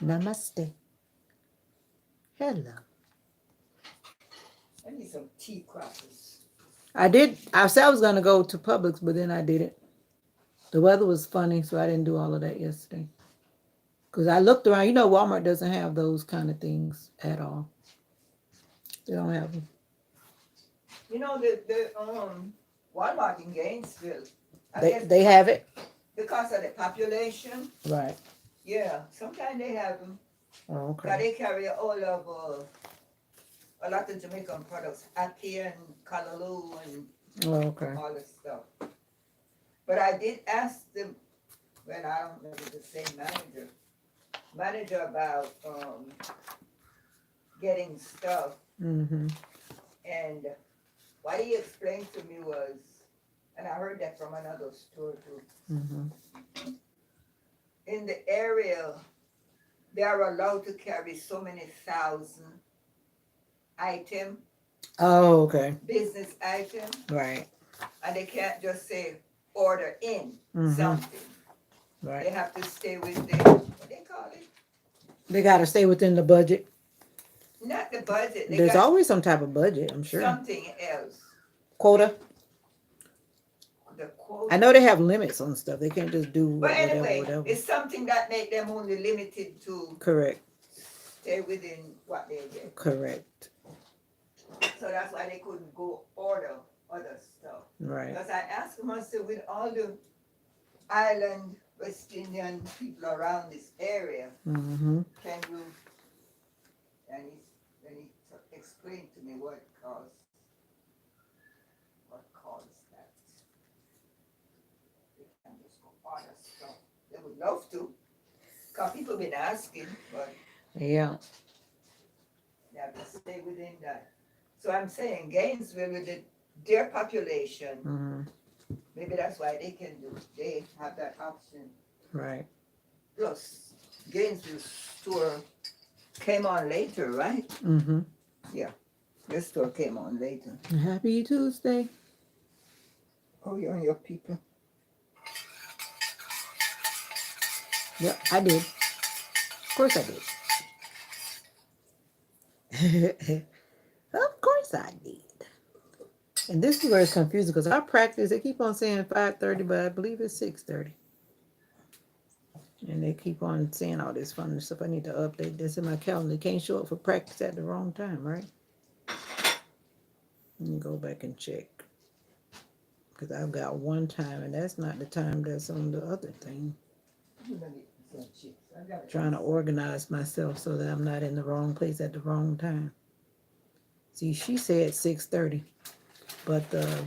Namaste. Hello. I need some tea crackers. I did. I said I was gonna go to Publix, but then I didn't. The weather was funny, so I didn't do all of that yesterday. Cause I looked around. You know, Walmart doesn't have those kind of things at all. They don't have them. You know the Walmart in Gainesville. I They guess they have it. because of the population. Right. Yeah, sometimes they have them. Oh, Cause okay. they carry all of a lot of Jamaican products, ackee and callaloo and Oh, okay. all this stuff. But I did ask them, when I don't know if it's the same manager about getting stuff, Mm-hmm. and what he explained to me was, and I heard that from another store too, Mm-hmm. in the area they are allowed to carry so many thousand item, Oh, okay. business item, Right. and they can't just say order in Mm-hmm. something. Right. They have to stay with the, what they call it? They gotta stay within the budget. Not the budget. They There's got always some type of budget, I'm sure. something else. Quota. The I quota. know they have limits on stuff. They can't just do But whatever, anyway, whatever. it's something that make them only limited to Correct. stay within what they get. Correct. So that's why they couldn't go order other stuff. Right. Because I asked them, I said, with all the island West Indian people around this area, Mm-hmm. can you, and he explained to me what caused that. They can't just go order stuff. They would love to, because people been asking, but Yeah. they have to stay within that. So I'm saying Gainesville with their population, Mm-hmm. maybe that's why they can do. They have that option. Right. Plus, Gainesville store came on later, right? Mm-hmm. Yeah, this store came on later. Happy Tuesday. Oh, you're on your people. Yep, I did. Of course I did. Of course I did. And this is where it's confusing because our practice, they keep on saying 5:30, but I believe it's 6:30. And they keep on saying all this fun stuff. I need to update this in my calendar. Can't show up for practice at the wrong time, right? Let me go back and check. Because I've got one time, and that's not the time that's on the other thing. Trying to organize myself so that I'm not in the wrong place at the wrong time. See, she said 6:30, but the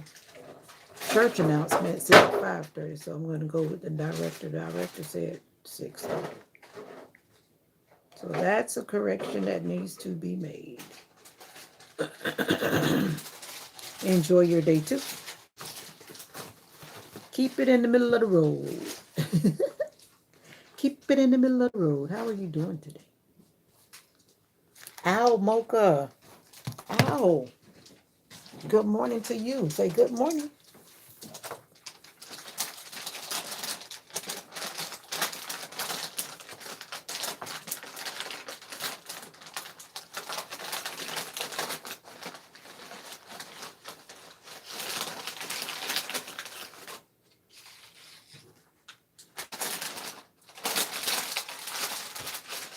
church announcement said 5:30, so I'm going to go with the director. The director said 6:30. So that's a correction that needs to be made. Enjoy your day too. Keep it in the middle of the road. Keep it in the middle of the road. How are you doing today? Ow, Mocha. Ow. Good morning to you. Say good morning.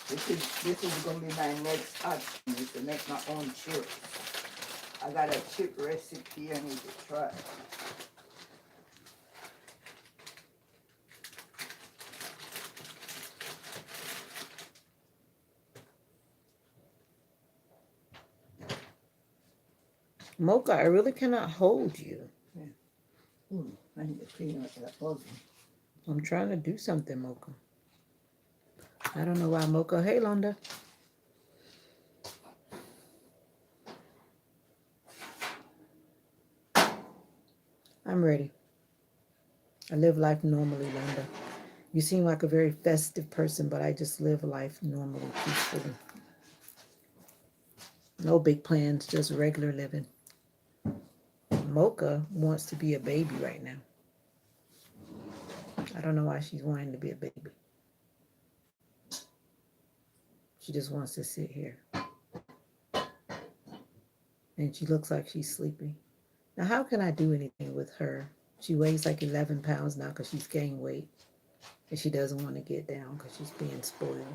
This is gonna be my next option, is to make my own chips. I got a chip recipe I need to try. Mocha, I really cannot hold you. I need to clean up that puzzle. I'm trying to do something, Mocha. I don't know why, Mocha. Hey, Londa. I'm ready. I live life normally, Londa. You seem like a very festive person, but I just live life normally, peacefully. No big plans, just regular living. Mocha wants to be a baby right now. I don't know why she's wanting to be a baby. She just wants to sit here. And she looks like she's sleepy. Now, how can I do anything with her? She weighs like 11 pounds now because she's gained weight. And she doesn't want to get down because she's being spoiled.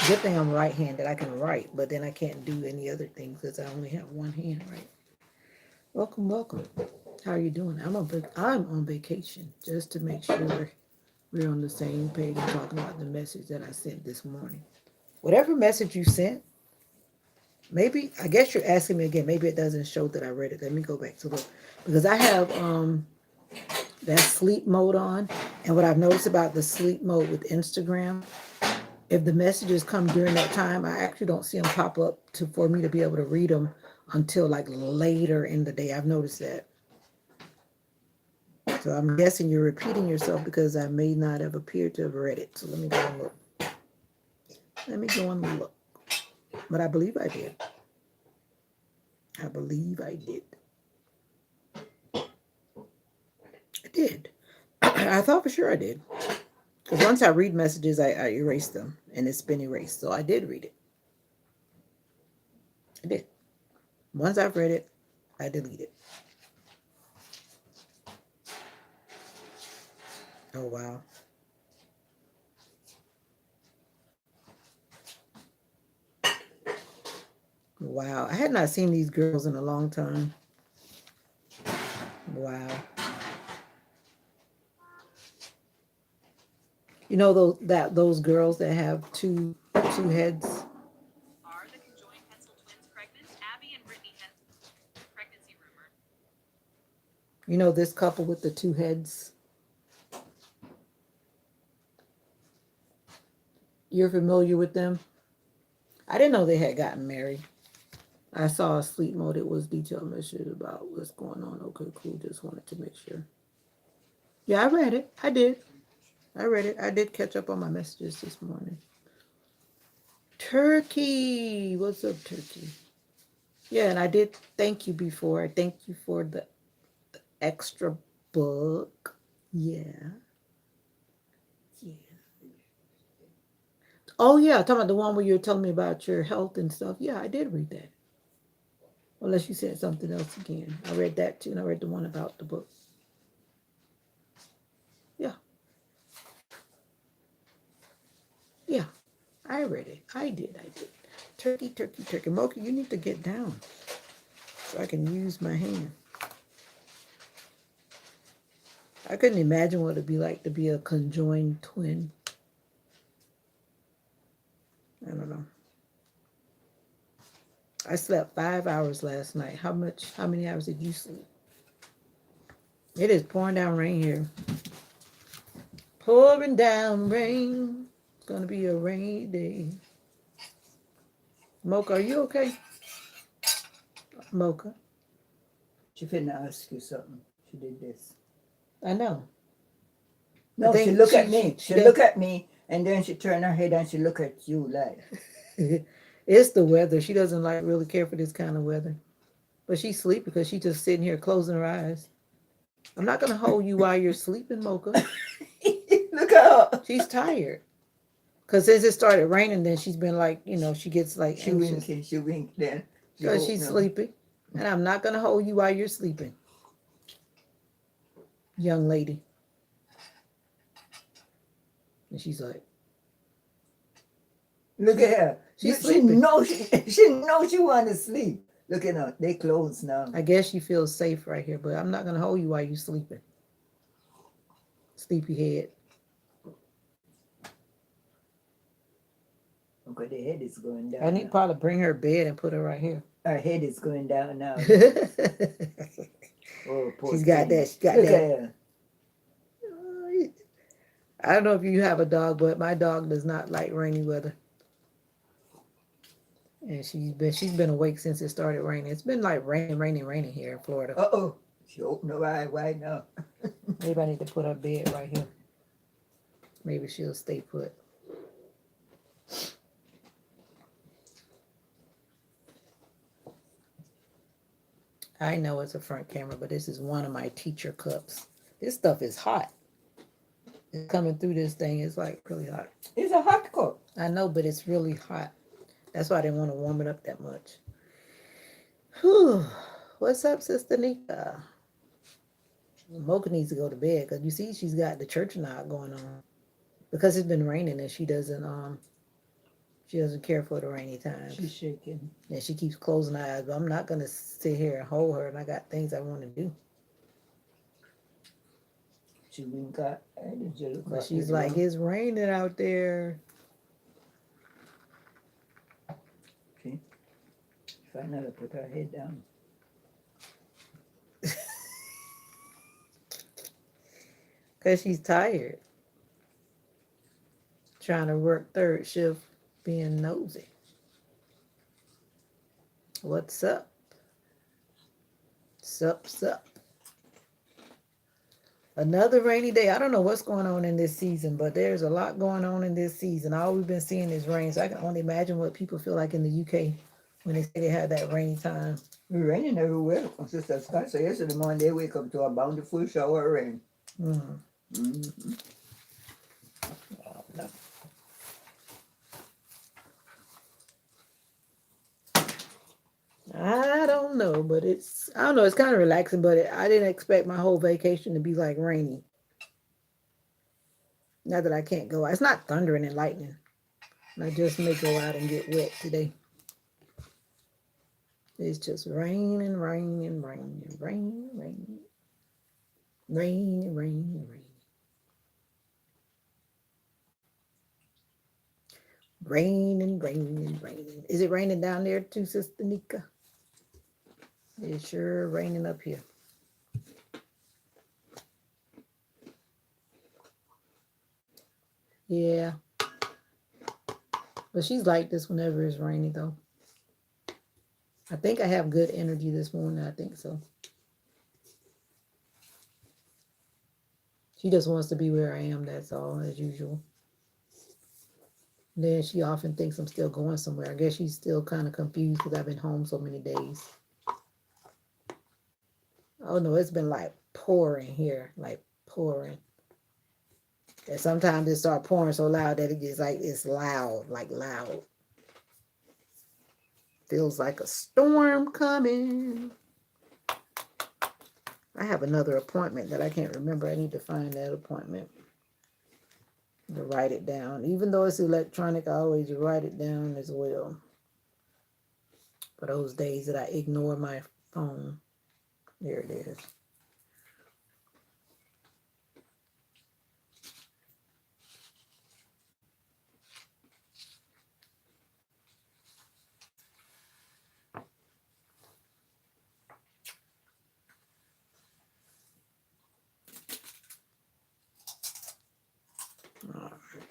Good thing I'm right-handed. I can write, but then I can't do any other things because I only have one hand, right? Welcome, welcome. How are you doing? I'm on vacation just to make sure we're on the same page and talking about the message that I sent this morning. Whatever message you sent, maybe, I guess you're asking me again. Maybe it doesn't show that I read it. Let me go back to look. Because I have that sleep mode on. And what I've noticed about the sleep mode with Instagram, if the messages come during that time, I actually don't see them pop up for me to be able to read them until like later in the day. I've noticed that. So I'm guessing you're repeating yourself because I may not have appeared to have read it. So let me go and look. Let me go and look. But I believe I did. I believe I did. I did. I thought for sure I did. Because once I read messages, I erase them. And it's been erased. So I did read it. I did. Once I've read it, I delete it. Oh, wow. Wow. I had not seen these girls in a long time. Wow. You know those girls that have two heads? Are the conjoined Hensel twins pregnant? Abby and Brittany Hensel pregnancy rumor. You know this couple with the two heads? You're familiar with them? I didn't know they had gotten married. I saw a sleep mode. It was detailed messages about what's going on. Okay, cool. Just wanted to make sure. Yeah, I read it. I did. I read it. I did catch up on my messages this morning. Turkey. What's up, Turkey? Yeah, and I did thank you before. I thank you for the extra book. Yeah. Yeah. Oh, yeah. Talking about the one where you were telling me about your health and stuff. Yeah, I did read that. Unless you said something else again. I read that too, and I read the one about the book. Yeah. Yeah. I read it. I did. Turkey, turkey, turkey. Mocha, you need to get down so I can use my hand. I couldn't imagine what it'd be like to be a conjoined twin. I don't know. I slept 5 hours last night. How many hours did you sleep? It is pouring down rain here. Pouring down rain. It's gonna be a rainy day. Mocha, are you okay? Mocha. She finna ask you something. She did this. I know. No, she look at me. She look at me, and then she turn her head and she look at you like. It's the weather. She doesn't like really care for this kind of weather. But she's sleeping because she's just sitting here closing her eyes. I'm not gonna hold you while you're sleeping, Mocha. Look at her. She's tired. Because since it started raining, then she's been like, she gets like She anxious. winking. She wink then. Because she's sleeping. And I'm not gonna hold you while you're sleeping. Young lady. And she's like, look at her. She's She sleeping. knows she want to sleep. Look at her. They closed now. I guess she feels safe right here, but I'm not gonna hold you while you're sleeping. Sleepyhead. Okay, the head is going down. I need to probably bring her bed and put her right here. Her head is going down now. Oh, poor She's got thing. that. She's got Look that. at her. I don't know if you have a dog, but my dog does not like rainy weather. And she's been awake since it started raining. It's been like raining here in Florida. Uh-oh. She opened her eye wide now. Maybe I need to put her bed right here. Maybe she'll stay put. I know it's a front camera, but this is one of my teacher cups. This stuff is hot. It's coming through this thing. It's like really hot. It's a hot coat. I know, but it's really hot. That's why I didn't want to warm it up that much. Whew. What's up, Sister Nika? Mocha needs to go to bed because you see she's got the church knot going on because it's been raining and she doesn't care for the rainy times. She's shaking. And she keeps closing her eyes, but I'm not gonna sit here and hold her and I got things I want to do. She been got energy. But she's like, it's raining out there. See? Find out to put her head down. Because she's tired. Trying to work third shift, being nosy. What's up? Sup. Another rainy day. I don't know what's going on in this season, but there's a lot going on in this season. All we've been seeing is rain. So I can only imagine what people feel like in the UK when they say they have that rainy time. It's raining everywhere. Sister Scott said yesterday morning they wake up to a bountiful shower of rain. Mm-hmm. Mm-hmm. Oh, no. I don't know, but it's kind of relaxing, but I didn't expect my whole vacation to be like rainy. Now that I can't go, it's not thundering and lightning. I just may go out and get wet today. It's just rain and rain and rain and rain and rain. Rain and rain and rain. Rain and rain and rain. Is it raining down there too, Sister Nika? It's sure raining up here. Yeah. But she's like this whenever it's rainy, though. I think I have good energy this morning. I think so. She just wants to be where I am. That's all, as usual. Then she often thinks I'm still going somewhere. I guess she's still kind of confused because I've been home so many days. Oh, no, it's been like pouring here. Like pouring. And sometimes it starts pouring so loud that it gets like, it's loud. Like loud. Feels like a storm coming. I have another appointment that I can't remember. I need to find that appointment to write it down. Even though it's electronic, I always write it down as well. For those days that I ignore my phone. There it is. All right.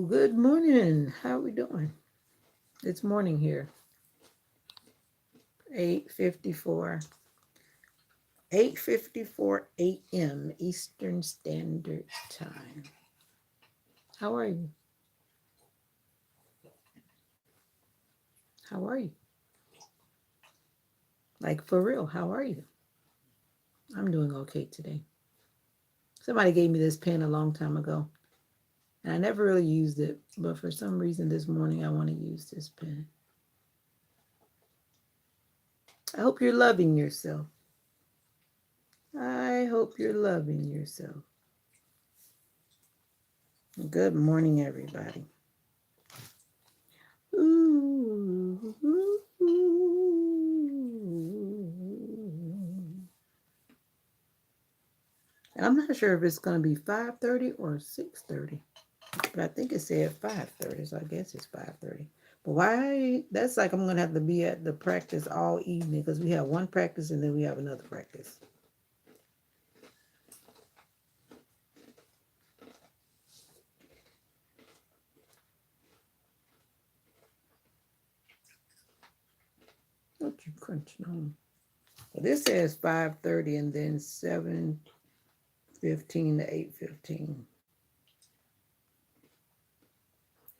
Good morning. How are we doing? It's morning here. 8:54. 8:54 a.m. Eastern Standard Time. How are you? How are you? Like for real, how are you? I'm doing okay today. Somebody gave me this pen a long time ago. And I never really used it, but for some reason this morning I want to use this pen. I hope you're loving yourself. I hope you're loving yourself. Good morning, everybody. Ooh, ooh, ooh. And I'm not sure if it's going to be 5:30 or 6:30. But I think it said 5:30, so I guess it's 5:30. But why? That's like I'm going to have to be at the practice all evening because we have one practice and then we have another practice. What you crunching on? Well, this says 5:30 and then 7:15 to 8:15.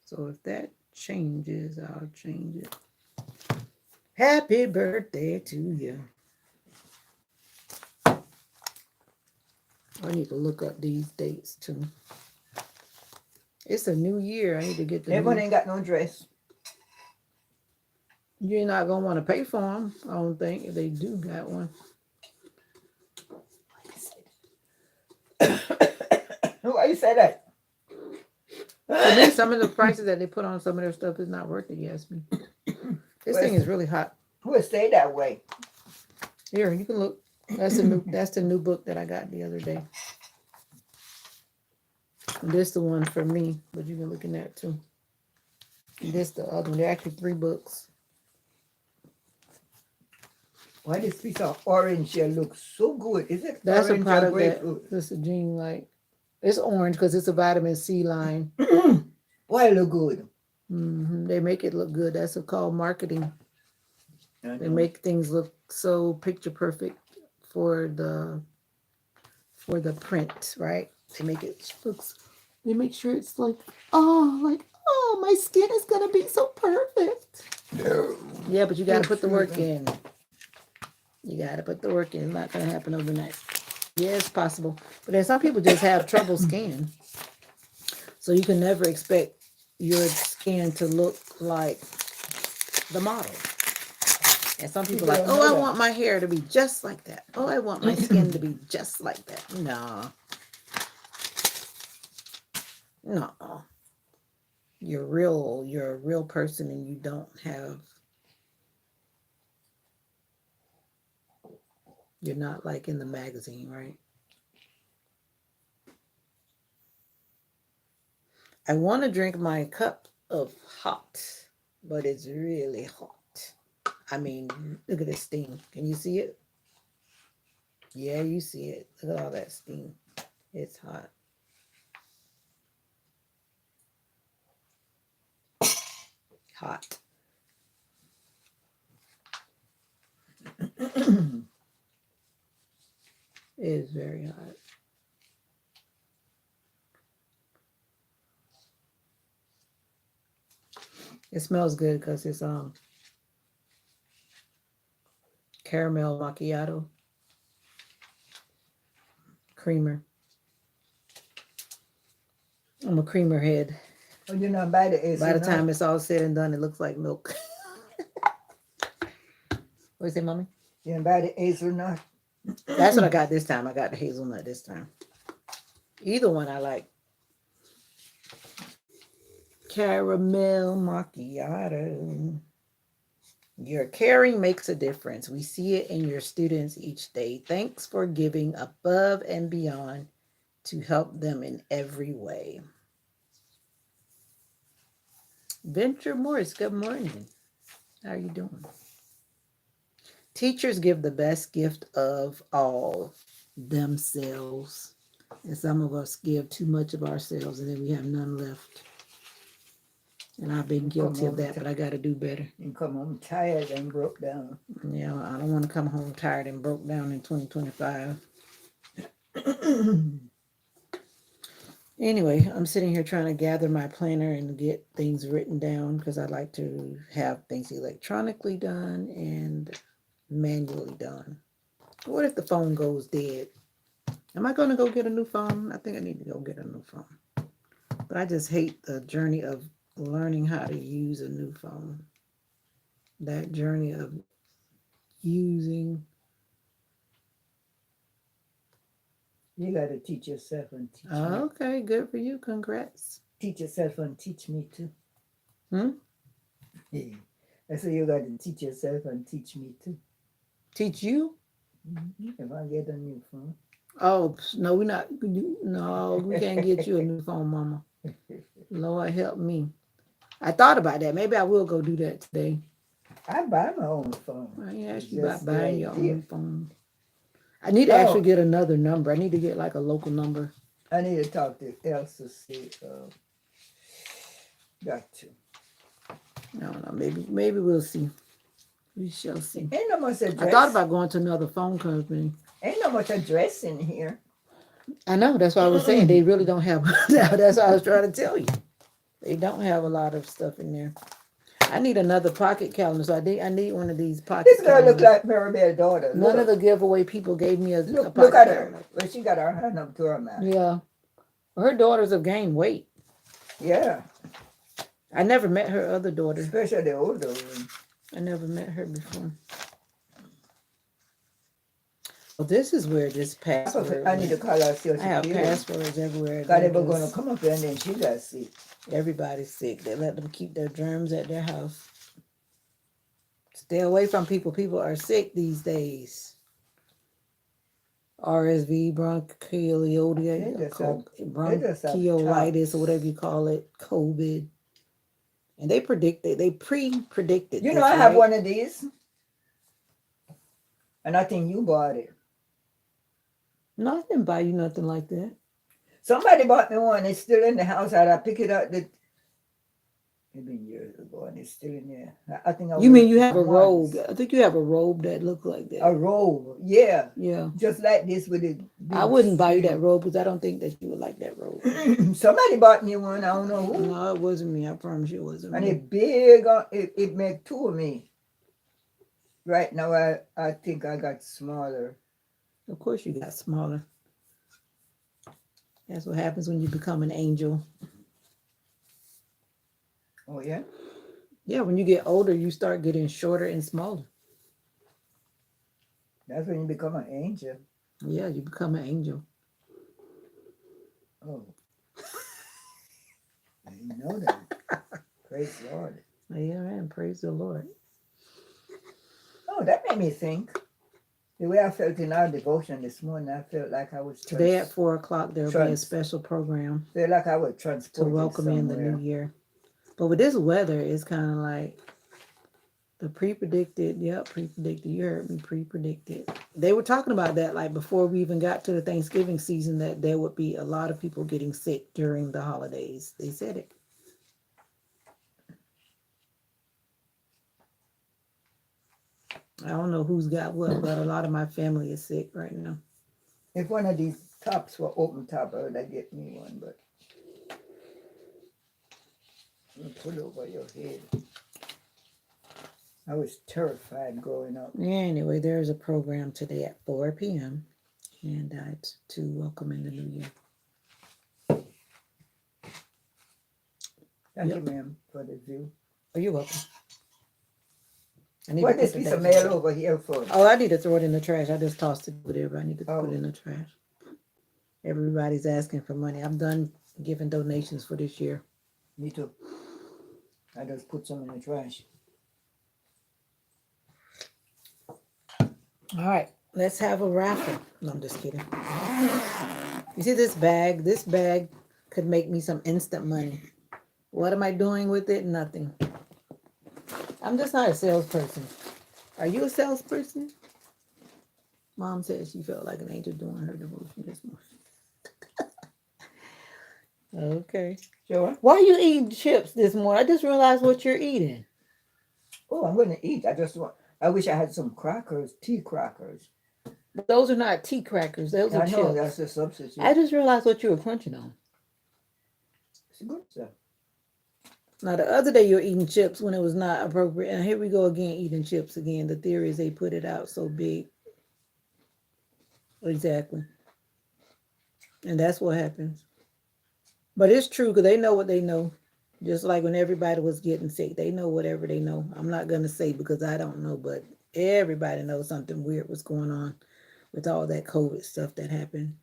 So if that changes, I'll change it. Happy birthday to you. I need to look up these dates too. It's a new year. I need to get the Everyone new. ain't got no dress. You're not gonna want to pay for them. I don't think if they do got one. Why you say that? To me, some of the prices that they put on some of their stuff is not worth it. Yasmin. This thing is really hot. We'll stay that way. Here, you can look. That's the new book that I got the other day. And this the one for me, but you can look in that too. And this the other one. There are actually 3 books. Why this piece of orange here looks so good? Is it That's a orange or product grapefruit? this is Jean like. It's orange because it's a vitamin C line. Why it look good? They make it look good. That's called marketing. I They know. make things look so picture perfect for the print, right? They make it looks. They make sure it's like my skin is gonna be so perfect. No. Yeah, but you gotta put the work Absolutely. in. You gotta put the work in. It's not gonna happen overnight. Yeah, it's possible. But then some people just have trouble skin. So you can never expect your skin to look like the model. And some people People are like, don't oh, know I that. want my hair to be just like that. Oh, I want my skin to be just like that. No. No. You're a real person and you don't have, you're not like in the magazine, right? I want to drink my cup of hot, but it's really hot. I mean, look at this steam. Can you see it? Yeah, you see it. Look at all that steam. It's hot. Hot. It is very hot. It smells good because it's caramel macchiato creamer. I'm a creamer head. Oh, you're not by the AC. By the time it's all said and done, it looks like milk. What you say, mommy? You're by the hazelnut. That's what I got this time. I got the hazelnut this time. Either one I like. Caramel macchiato. Your caring makes a difference. We see it in your students each day. Thanks for giving above and beyond to help them in every way. Venture Morris, good morning. How are you doing? Teachers give the best gift of all, themselves. And some of us give too much of ourselves and then we have none left. And I've been guilty of that, but I got to do better. And come home tired and broke down. Yeah, I don't want to come home tired and broke down in 2025. Anyway, I'm sitting here trying to gather my planner and get things written down because I like to have things electronically done and manually done. What if the phone goes dead? Am I going to go get a new phone? I think I need to go get a new phone. But I just hate the journey of learning how to use a new phone. That journey of using. You got to teach yourself and teach me. Okay, good for you. Congrats. Teach yourself and teach me too. Hmm? Yeah. I said you got to teach yourself and teach me too. Teach you? If I get a new phone. Oh, no, we're not. No, we can't get you a new phone, Mama. Lord help me. I thought about that. Maybe I will go do that today. I buy my own phone. I asked you Just about the buying your idea. own phone. I need to actually get another number. I need to get like a local number. I need to talk to Elsa. See, got to. I don't know. Maybe we'll see. We shall see. Ain't no much address. I thought about going to another phone company. Ain't no much address in here. I know. That's what I was saying. They really don't have. That's what I was trying to tell you. They don't have a lot of stuff in there. I need another pocket calendar, so I need one of these pocket This girl calendars. look like Maribel's daughter. None of Look. the giveaway people gave me a Look pocket at her. calendar. Well, she got her hand up to her mouth. Yeah. Her daughters have gained weight. Yeah, I never met her other daughter. especially the older one. I never met her before. Well, this is where this password. I need to call her Social I have Security. passwords everywhere. God, they They're were going to just- come up here and then she got sick. Everybody's sick. They let them keep their germs at their house. Stay away from people. People are sick these days. RSV, bronchiolitis, They just have bronchiolitis, or whatever you call it, COVID. And they pre-predicted. You this, know, I have right? one of these. And I think you bought it. No, I didn't buy you nothing like that. Somebody bought me one. It's still in the house. I pick it up. Maybe years ago, and it's still in there. I think You mean you wore it have a once. robe? I think you have a robe that looked like that. A robe, yeah, Yeah. just like this with it. I wouldn't buy you that robe because I don't think that you would like that robe. Somebody bought me one. I don't know who. No, it wasn't me. I promise you it wasn't And me. it big. It made two of me. Right now, I think I got smaller. Of course you got smaller. That's what happens when you become an angel. Oh yeah. Yeah, when you get older, you start getting shorter and smaller. That's when you become an angel. Yeah, you become an angel. Oh. I didn't know that. Praise the Lord. Yeah, man, praise the Lord. Oh, that made me think. The way I felt in our devotion this morning, I felt like I was Today at 4:00, there'll be a trans- special program felt like I was to transported welcome in the somewhere. new year. But with this weather, it's kind of like the pre-predicted. Yep, pre-predicted. You heard me, pre-predicted. They were talking about that like before we even got to the Thanksgiving season, that there would be a lot of people getting sick during the holidays. They said it. I don't know who's got what, but a lot of my family is sick right now. If one of these tops were open top, I would have get me one, but you put it over your head. I was terrified growing up. Yeah, anyway, there's a program today at 4 p.m. and it's to welcome in the new year. Thank Yep. you, ma'am, for the view. Oh, you're welcome. I need What to put this the piece of dates mail in. over here for? Oh, I need to throw it in the trash. I just tossed it over there, but I need to put Oh. it in the trash. Everybody's asking for money. I'm done giving donations for this year. Me too. I just put some in the trash. All right, let's have a raffle. No, I'm just kidding. You see this bag? This bag could make me some instant money. What am I doing with it? Nothing. I'm just not a salesperson. Are you a salesperson? Mom said she felt like an angel doing her devotion this morning. Okay. Sure. Why are you eating chips this morning? I just realized what you're eating. Oh, I'm going to eat. I wish I had some crackers, tea crackers. Those are not tea crackers. Those are I know, chips. that's the substitute. I just realized what you were crunching on. It's good stuff. Now, the other day you were eating chips when it was not appropriate. And here we go again, eating chips again. The theory is they put it out so big. Exactly. And that's what happens. But it's true because they know what they know. Just like when everybody was getting sick, they know whatever they know. I'm not going to say because I don't know, but everybody knows something weird was going on with all that COVID stuff that happened.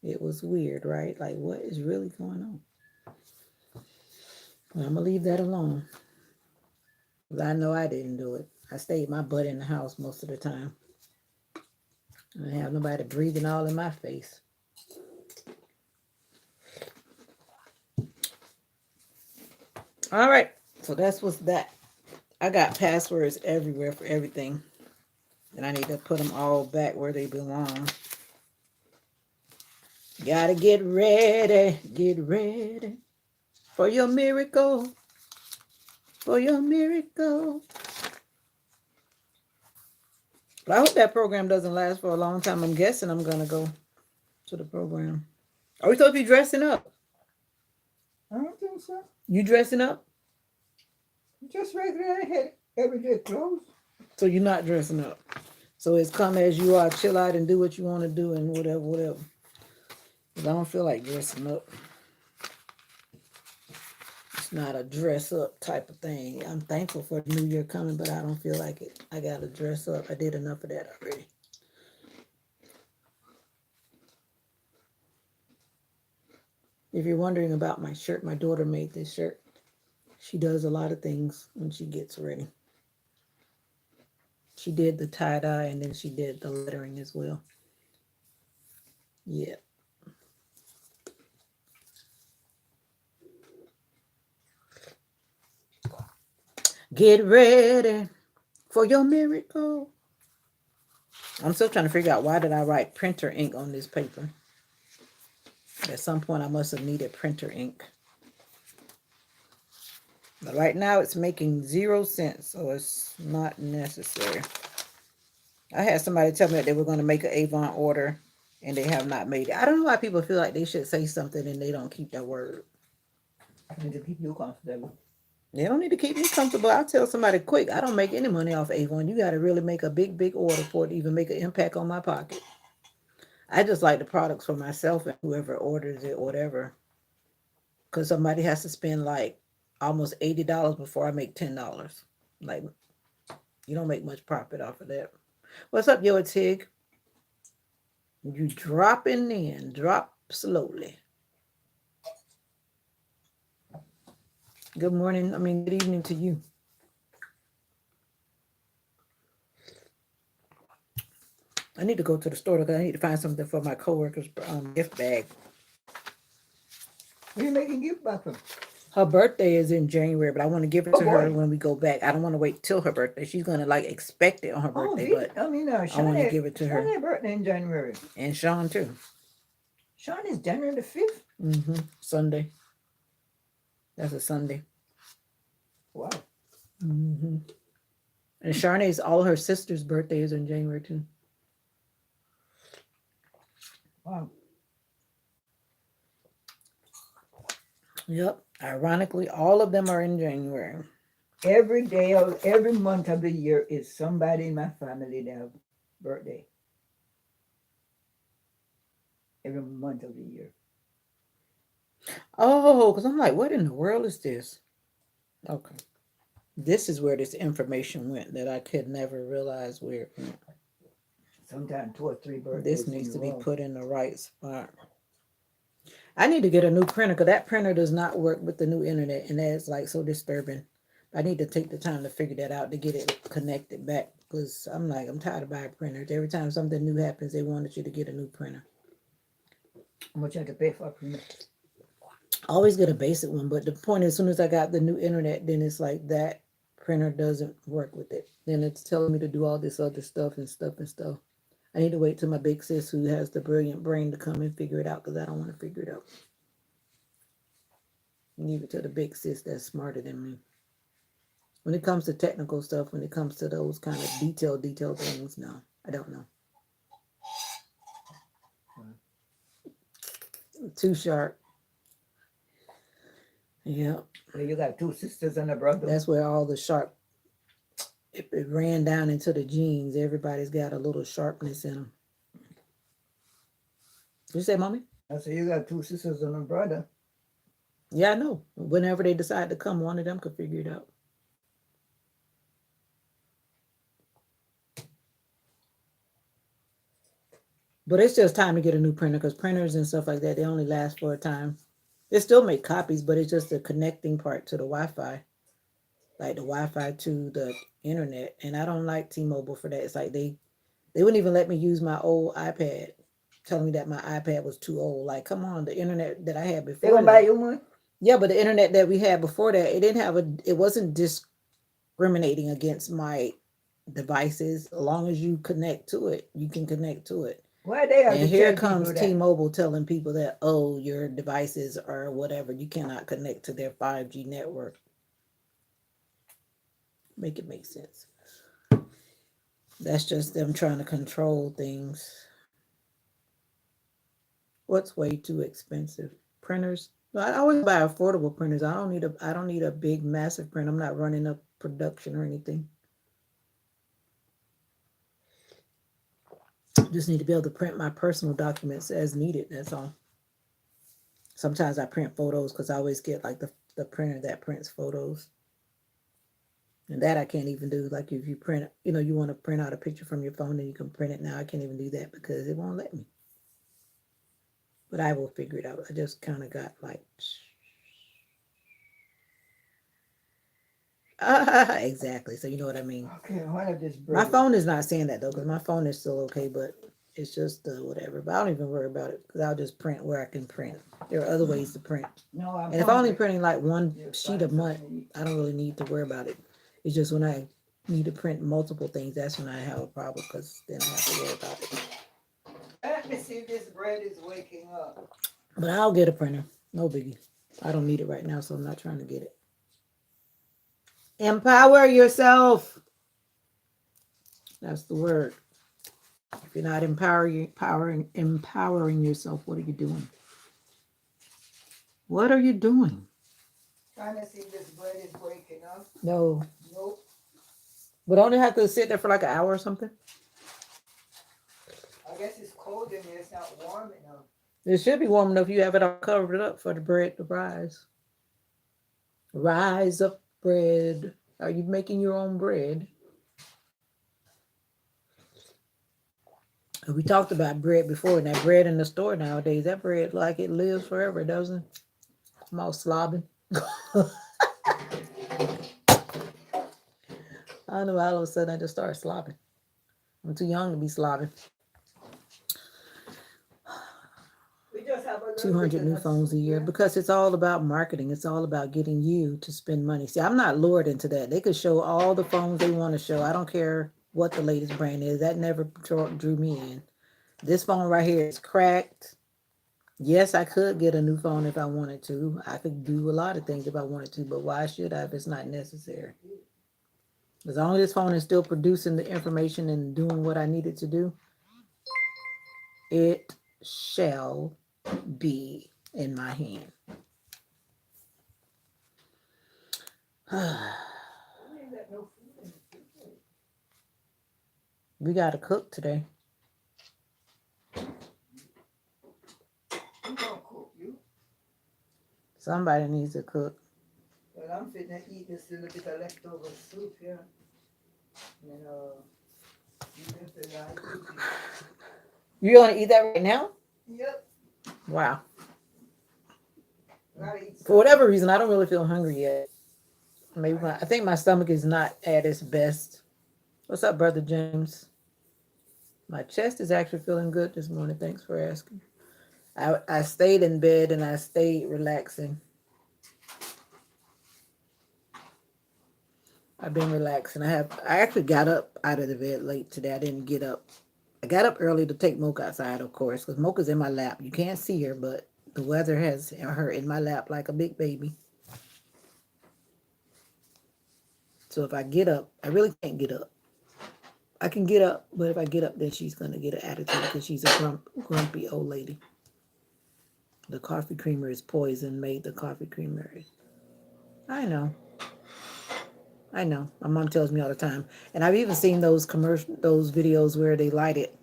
It was weird, right? Like, what is really going on? Well, I'm going to leave that alone. Because I know I didn't do it. I stayed my butt in the house most of the time. I didn't have nobody breathing all in my face. All right, so that's what's that. I got passwords everywhere for everything. And I need to put them all back where they belong. Gotta get ready for your miracle. For your miracle. But I hope that program doesn't last for a long time. I'm guessing I'm going to go to the program. Are we supposed to be dressing up? I don't think think so. You dressing up? Just regular everyday clothes. So you're not dressing up. So it's come as you are, chill out and do what you want to do and whatever. 'Cause I don't feel like dressing up. It's not a dress up type of thing. I'm thankful for the new year coming, but I don't feel like it. I gotta dress up. I did enough of that already. If you're wondering about my shirt, my daughter made this shirt. She does a lot of things when she gets ready. She did the tie-dye and then she did the lettering as well. Yeah. Get ready for your miracle. I'm still trying to figure out why did I write printer ink on this paper. At some point I must have needed printer ink. But right now it's making 0 cents, so it's not necessary. I had somebody tell me that they were going to make an Avon order and they have not made it. I don't know why people feel like they should say something and they don't keep their word. I need to keep you comfortable. They don't need to keep me comfortable. I'll tell somebody quick, I don't make any money off Avon. You got to really make a big order for it to even make an impact on my pocket. I just like the products for myself and whoever orders it, whatever. Because somebody has to spend like almost $80 before I make $10. Like, you don't make much profit off of that. What's up, yo, Tig? You dropping in. Drop slowly. Good morning. Good evening to you. I need to go to the store because I need to find something for my coworker's gift bag. Where you making gift back from? Her birthday is in January, but I want to give it Oh, to her boy. when we go back. I don't want to wait till her birthday. She's going to like expect it on her birthday, but I want to give it to her. Shawnee's birthday in January. And Sean too. Sean is January the 5th? Sunday. That's a Sunday. Wow. And Charnay's, all her sister's birthday is in January too. Wow. Yep. Ironically, all of them are in January. Every day of every month of the year is somebody in my family that have birthday. Every month of the year. Oh, because I'm like, what in the world is this? Okay. This is where this information went that I could never realize where it went. Sometimes 2 or 3 birthdays. This needs to a be row. put in the right spot. I need to get a new printer because that printer does not work with the new internet, and that's like so disturbing. I need to take the time to figure that out to get it connected back because I'm tired of buying printers. Every time something new happens, they wanted you to get a new printer. How much you have to pay for a printer? I always get a basic one, but the point is, as soon as I got the new internet, then it's like that printer doesn't work with it. Then it's telling me to do all this other stuff. I need to wait till my big sis, who has the brilliant brain, to come and figure it out because I don't want to figure it out. Leave it to the big sis that's smarter than me. When it comes to technical stuff, when it comes to those kind of detailed things, no, I don't know. Too sharp. Yeah. Well, you got 2 sisters and a brother. That's where all the sharp, it ran down into the genes. Everybody's got a little sharpness in them. Did you say, Mommy? I said, you got 2 sisters and a brother. Yeah, I know. Whenever they decide to come, one of them could figure it out. But it's just time to get a new printer because printers and stuff like that, they only last for a time. They still make copies, but it's just the connecting part to the Wi-Fi. Like the Wi-Fi to the internet. And I don't like T-Mobile for that. It's like they wouldn't even let me use my old iPad, telling me that my iPad was too old. Like, come on, the internet that I had before. They gonna buy you one? Yeah, but the internet that we had before that, it wasn't discriminating against my devices. As long as you connect to it, you can connect to it. Why they have And to here tell comes people that? T-Mobile telling people that, oh, your devices or whatever, you cannot connect to their 5G network. Make it make sense. That's just them trying to control things. What's way too expensive? Printers? Well, I always buy affordable printers. I don't need a big massive print. I'm not running up production or anything. Just need to be able to print my personal documents as needed. That's all. Sometimes I print photos because I always get like the printer that prints photos. And that I can't even do. Like if you print, you want to print out a picture from your phone and you can print it now. I can't even do that because it won't let me. But I will figure it out. I just kind of got like, exactly. So you know what I mean. Okay, what I just My bread? phone is not saying that though, because my phone is still okay, but it's just whatever. But I don't even worry about it because I'll just print where I can print. There are other ways to print. No, I'm And if I'm only hungry. printing like one You're sheet a fine, month, something to eat. I don't really need to worry about it. It's just when I need to print multiple things, that's when I have a problem because then I have to worry about it. Let me see if this bread is waking up. But I'll get a printer. No biggie. I don't need it right now, so I'm not trying to get it. Empower yourself. That's the word. If you're not empowering yourself, what are you doing? What are you doing? Trying to see if this bread is waking up. No. Nope. But don't it have to sit there for like an hour or something? I guess it's cold in here. It's not warm enough. It should be warm enough. You have it all covered up for the bread to rise. Rise up bread. Are you making your own bread? We talked about bread before, and that bread in the store nowadays, that bread like it lives forever, doesn't it? I'm all slobbing. I don't know, all of a sudden I just started slobbing. I'm too young to be slobbing. We just have a little 200 bit new of phones a soup year here. because it's all about marketing. It's all about getting you to spend money. See, I'm not lured into that. They could show all the phones they want to show. I don't care what the latest brand is. That never drew me in. This phone right here is cracked. Yes, I could get a new phone if I wanted to. I could do a lot of things if I wanted to, but why should I if it's not necessary? As long as this phone is still producing the information and doing what I need it to do, it shall be in my hand. We got to cook today. You gonna cook you? Somebody needs to cook. Well, I'm finna eat this little bit of leftover soup here. And you can figure out cooking. You want to eat that right now? Yep. Wow. Gotta eat For something. whatever reason, I don't really feel hungry yet. Maybe I think my stomach is not at its best. What's up, Brother James? My chest is actually feeling good this morning. Thanks for asking. I stayed in bed and I stayed relaxing. I've been relaxing. I actually got up out of the bed late today. I didn't get up. I got up early to take Mocha outside, of course, because Mocha's in my lap. You can't see her, but the weather has her in my lap like a big baby. So if I get up, I really can't get up. I can get up, but if I get up, then she's going to get an attitude because she's a grumpy old lady. The coffee creamer is poison, made the coffee creamer. I know. I know. My mom tells me all the time. And I've even seen those videos where they light it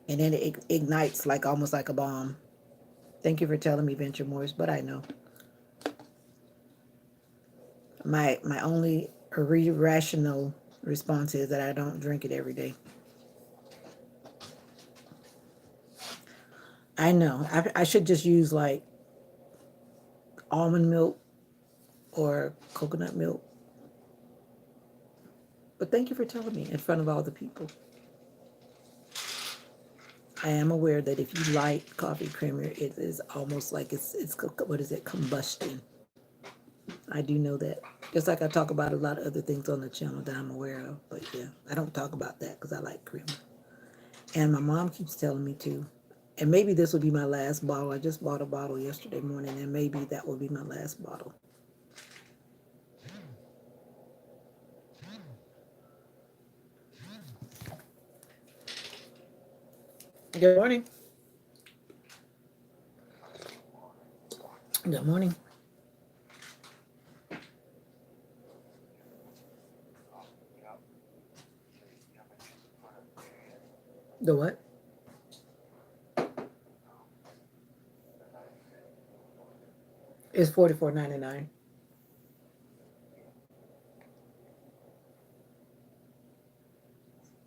and then it ignites like almost like a bomb. Thank you for telling me, Venture Morris, but I know. My only irrational response is that I don't drink it every day. I know. I should just use like almond milk or coconut milk. But thank you for telling me in front of all the people. I am aware that if you light coffee creamer, it is almost like it's what is it, combustion. I do know that. Just like I talk about a lot of other things on the channel that I'm aware of. But yeah, I don't talk about that because I like creamer. And my mom keeps telling me to. And maybe this will be my last bottle. I just bought a bottle yesterday morning, and maybe that will be my last bottle. Good morning. Good morning. The what? It's $44.99.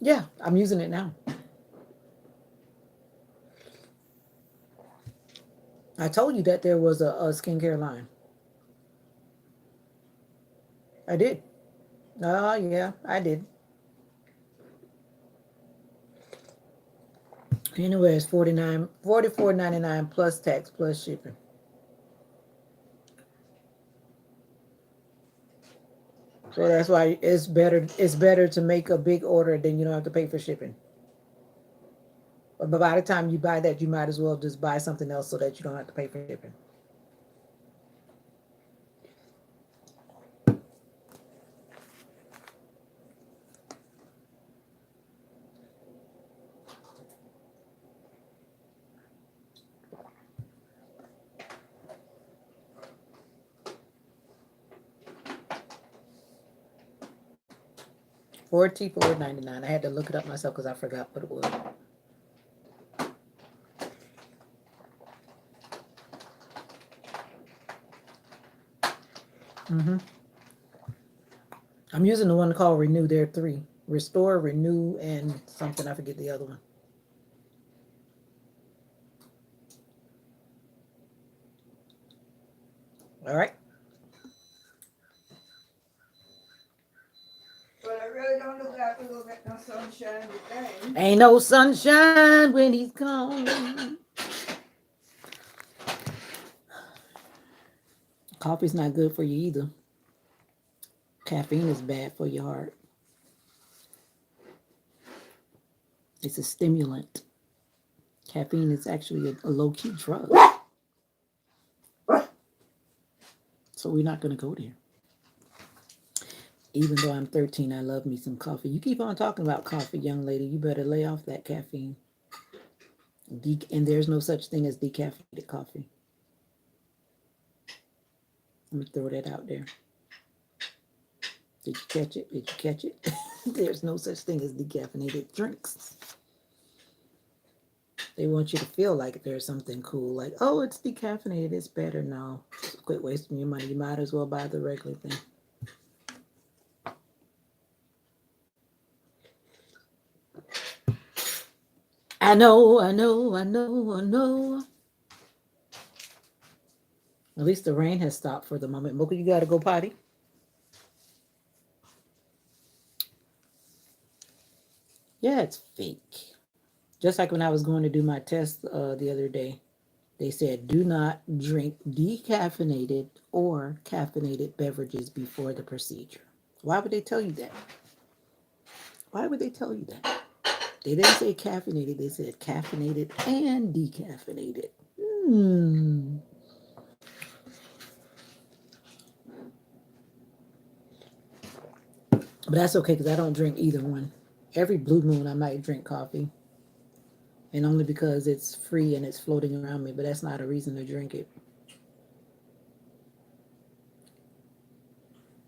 Yeah, I'm using it now. I told you that there was a skincare line. I did. Oh, yeah, I did. Anyway, it's 44.99 plus tax plus shipping. So that's why it's better to make a big order than you don't have to pay for shipping. But by the time you buy that, you might as well just buy something else so that you don't have to pay for shipping. $44.99. I had to look it up myself because I forgot what it was. hmm I'm using the one called Renew. There are three: Restore, Renew, and something. I forget the other one. All right. But I really don't look like we're gonna get no sunshine today. Ain't no sunshine when he's gone. Coffee's not good for you either. Caffeine is bad for your heart. It's a stimulant. Caffeine is actually a low-key drug. So we're not going to go there. Even though I'm 13, I love me some coffee. You keep on talking about coffee, young lady. You better lay off that caffeine. And there's no such thing as decaffeinated coffee. Let me throw that out there. Did you catch it? Did you catch it? There's no such thing as decaffeinated drinks. They want you to feel like there's something cool, like, oh, it's decaffeinated, it's better. No, quit wasting your money. You might as well buy the regular thing. I know. At least the rain has stopped for the moment. Mocha, you got to go potty? Yeah, it's fake. Just like when I was going to do my test the other day, they said do not drink decaffeinated or caffeinated beverages before the procedure. Why would they tell you that? Why would they tell you that? They didn't say caffeinated, they said caffeinated and decaffeinated. But that's okay because I don't drink either one. Every blue moon I might drink coffee. And only because it's free and it's floating around me, but that's not a reason to drink it.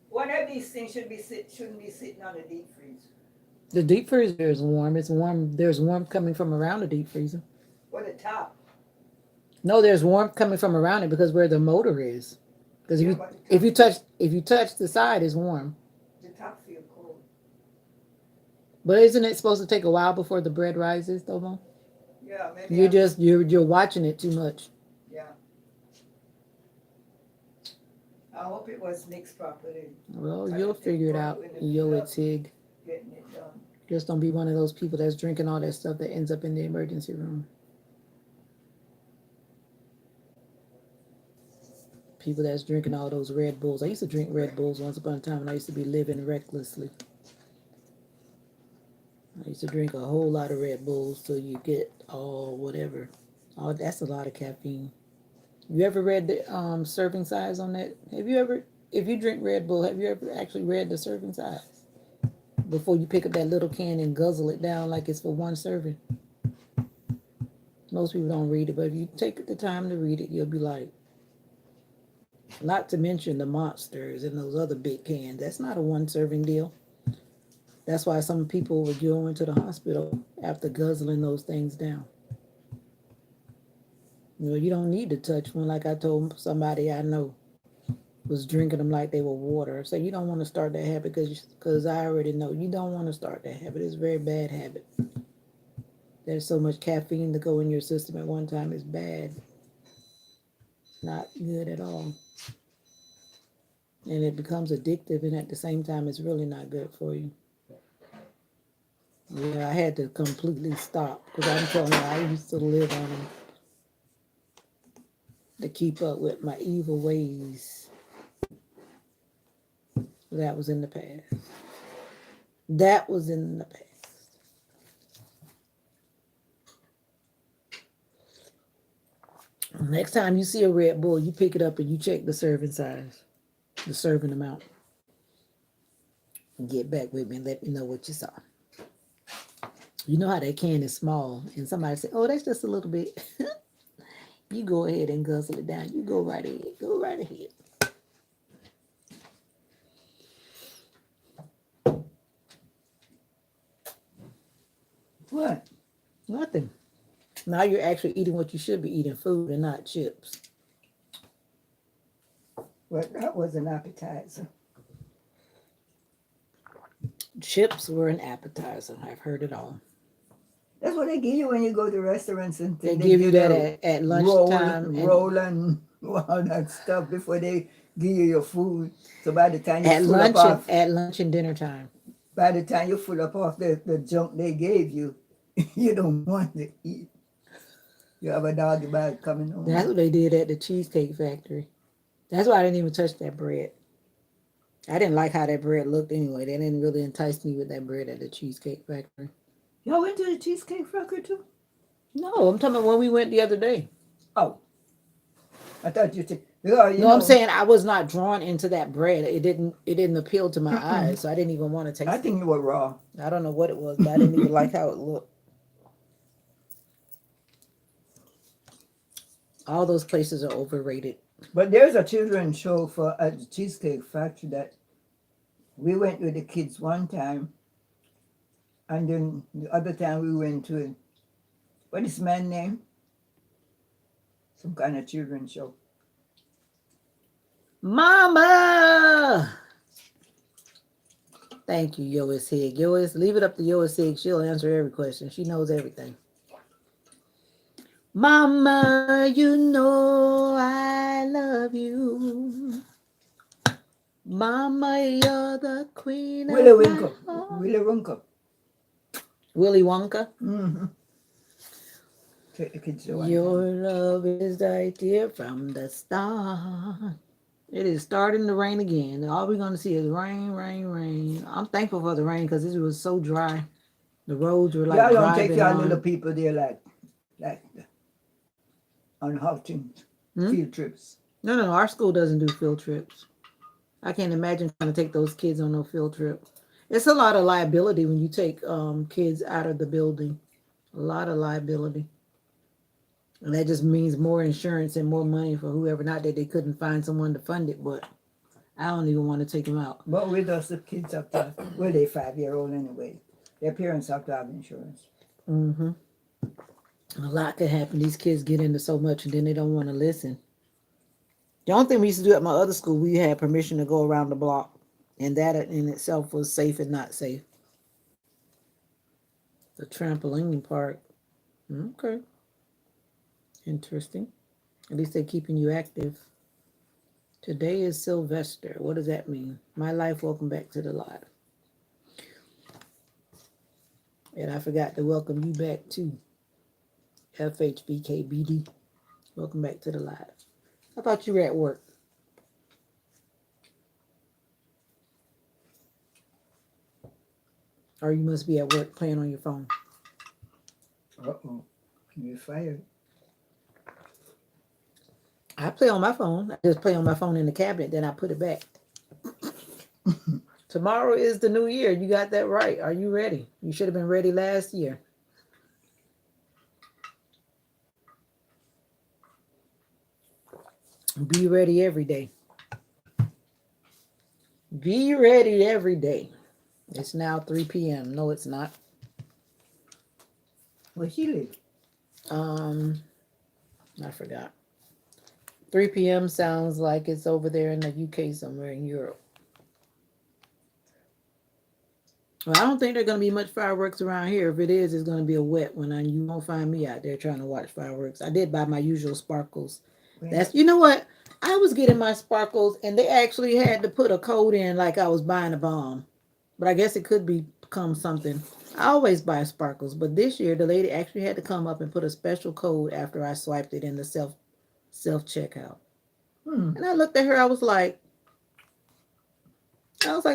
One of these things shouldn't be sitting on the deep freezer. The deep freezer is warm. It's warm. There's warmth coming from around the deep freezer. Or the top. No, there's warmth coming from around it because where the motor is. Because Yeah, if you touch the side, it's warm. the top feels cold. But isn't it supposed to take a while before the bread rises, though? Yeah, maybe. You're watching it too much. Yeah. I hope it was mixed properly. Well, you'll figure it out. Yo, it's Hig. Getting it done. Just don't be one of those people that's drinking all that stuff that ends up in the emergency room. People that's drinking all those Red Bulls. I used to drink Red Bulls once upon a time when I used to be living recklessly. I used to drink a whole lot of Red Bulls till you get all whatever. Oh, that's a lot of caffeine. You ever read the serving size on that? If you drink Red Bull, have you ever actually read the serving size before you pick up that little can and guzzle it down like it's for one serving? Most people don't read it, but if you take the time to read it, you'll be like, not to mention the monsters and those other big cans. That's not a one serving deal. That's why some people would go into the hospital after guzzling those things down. You know, you don't need to touch one. Like I told somebody I know was drinking them like they were water. So you don't want to start that habit because I already know you don't want to start that habit. It's a very bad habit. There's so much caffeine to go in your system at one time. It's bad. Not good at all. And it becomes addictive, and at the same time, it's really not good for you. Yeah, I had to completely stop because I'm telling you, I used to live on them to keep up with my evil ways. That was in the past. That was in the past. Next time you see a Red Bull, you pick it up and you check the serving size, the serving amount. And get back with me and let me know what you saw. You know how that can is small, and somebody say, "Oh, that's just a little bit." You go ahead and guzzle it down. You go right ahead. Go right ahead. What? Nothing. Now you're actually eating what you should be eating, food and not chips. Well, that was an appetizer. Chips were an appetizer. I've heard it all. That's what they give you when you go to restaurants and They things. give you that at lunchtime. roll and all that stuff before they give you your food. So by the time you At full up lunch off, at lunch and dinner time. by the time you full up off the junk they gave you, you don't want to eat. You have a doggy bag coming home. That's what they did at the Cheesecake Factory. That's why I didn't even touch that bread. I didn't like how that bread looked anyway. They didn't really entice me with that bread at the Cheesecake Factory. Y'all went to the Cheesecake Factory too? No, I'm talking about when we went the other day. Oh, I thought you said. Yeah, you No, know, I'm saying I was not drawn into that bread. It didn't appeal to my eyes, so I didn't even want to taste I it. think you were raw. I don't know what it was, but I didn't even like how it looked. All those places are overrated. But there's a children's show for at the Cheesecake Factory that we went with the kids one time, and then the other time we went to what is man name? Some kind of children's show. Mama! Thank you, Yois Hig. Yois, leave it up to Yois Hig. She'll answer every question. She knows everything. Mama, you know I love you. Mama, you're the queen Willy of my Winker. heart. Willy Winker. Willy Wonka. Mm-hmm. Take the kids to one Your time. love is right there from the start. It is starting to rain again. All we're going to see is rain, rain, rain. I'm thankful for the rain because it was so dry. The roads were like Y'all don't take driving your on. little people there like on outing field trips. No. Our school doesn't do field trips. I can't imagine trying to take those kids on no field trip. It's a lot of liability when you take kids out of the building. A lot of liability. And that just means more insurance and more money for whoever. Not that they couldn't find someone to fund it, but I don't even want to take them out. But with us, the kids have to, well, they're 5-year-old anyway. Their parents have to have insurance. Mm-hmm. A lot could happen. These kids get into so much and then they don't want to listen. The only thing we used to do at my other school, we had permission to go around the block. And that in itself was safe and not safe. The trampoline park. Okay. Interesting. At least they're keeping you active. Today is Sylvester. What does that mean? My life, welcome back to the live. And I forgot to welcome you back too. FHBKBD. Welcome back to the live. I thought you were at work. Or you must be at work playing on your phone. Uh-oh. You're fired. I play on my phone. I just play on my phone in the cabinet, then I put it back. Tomorrow is the new year. You got that right. Are you ready? You should have been ready last year. Be ready every day. Be ready every day. It's now 3 p.m. No, it's not. Where she live? I forgot. 3 p.m. sounds like it's over there in the UK somewhere in Europe. Well, I don't think there's gonna be much fireworks around here. If it is, it's gonna be a wet one, and you won't find me out there trying to watch fireworks. I did buy my usual sparkles. Where? You know what? I was getting my sparkles, and they actually had to put a code in like I was buying a bomb. But I guess it could become something. I always buy sparkles, but this year the lady actually had to come up and put a special code after I swiped it in the self checkout. And I looked at her. I was like,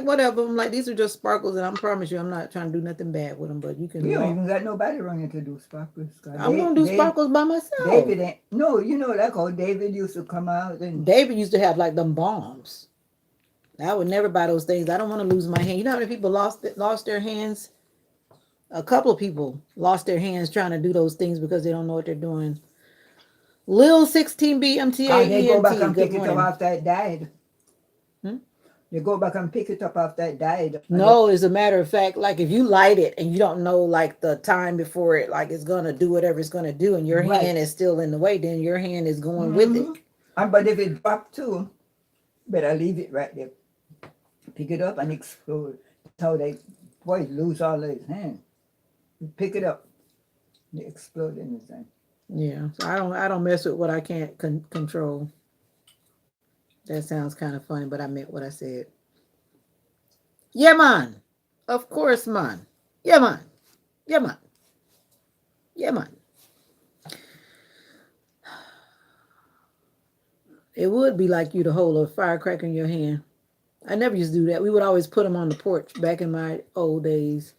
whatever. I'm like, these are just sparkles, and I promise you, I'm not trying to do nothing bad with them. But you can We don't walk. even got nobody running to do sparkles. I'm gonna do sparkles by myself. David ain't. No, you know that how David used to come out and. David used to have like them bombs. I would never buy those things. I don't want to lose my hand. You know how many people lost their hands? A couple of people lost their hands trying to do those things because they don't know what they're doing. Lil 16B MTA They go back and Good pick it up morning. after it died. Hmm? They go back and pick it up after it died. No, as a matter of fact, like if you light it and you don't know like the time before it, like it's gonna do whatever it's gonna do, and your Right. hand is still in the way, then your hand is going with it. But if it drop too, better leave it right there. Pick it up and explode. That's how they boys lose all his hands. You pick it up, they explode in the thing. Yeah, so I don't mess with what I can't control. That sounds kind of funny, but I meant what I said. Yeah, man. Of course, man. Yeah, man. Yeah, man. Yeah, man. It would be like you to hold a firecracker in your hand. I never used to do that. We would always put them on the porch back in my old days.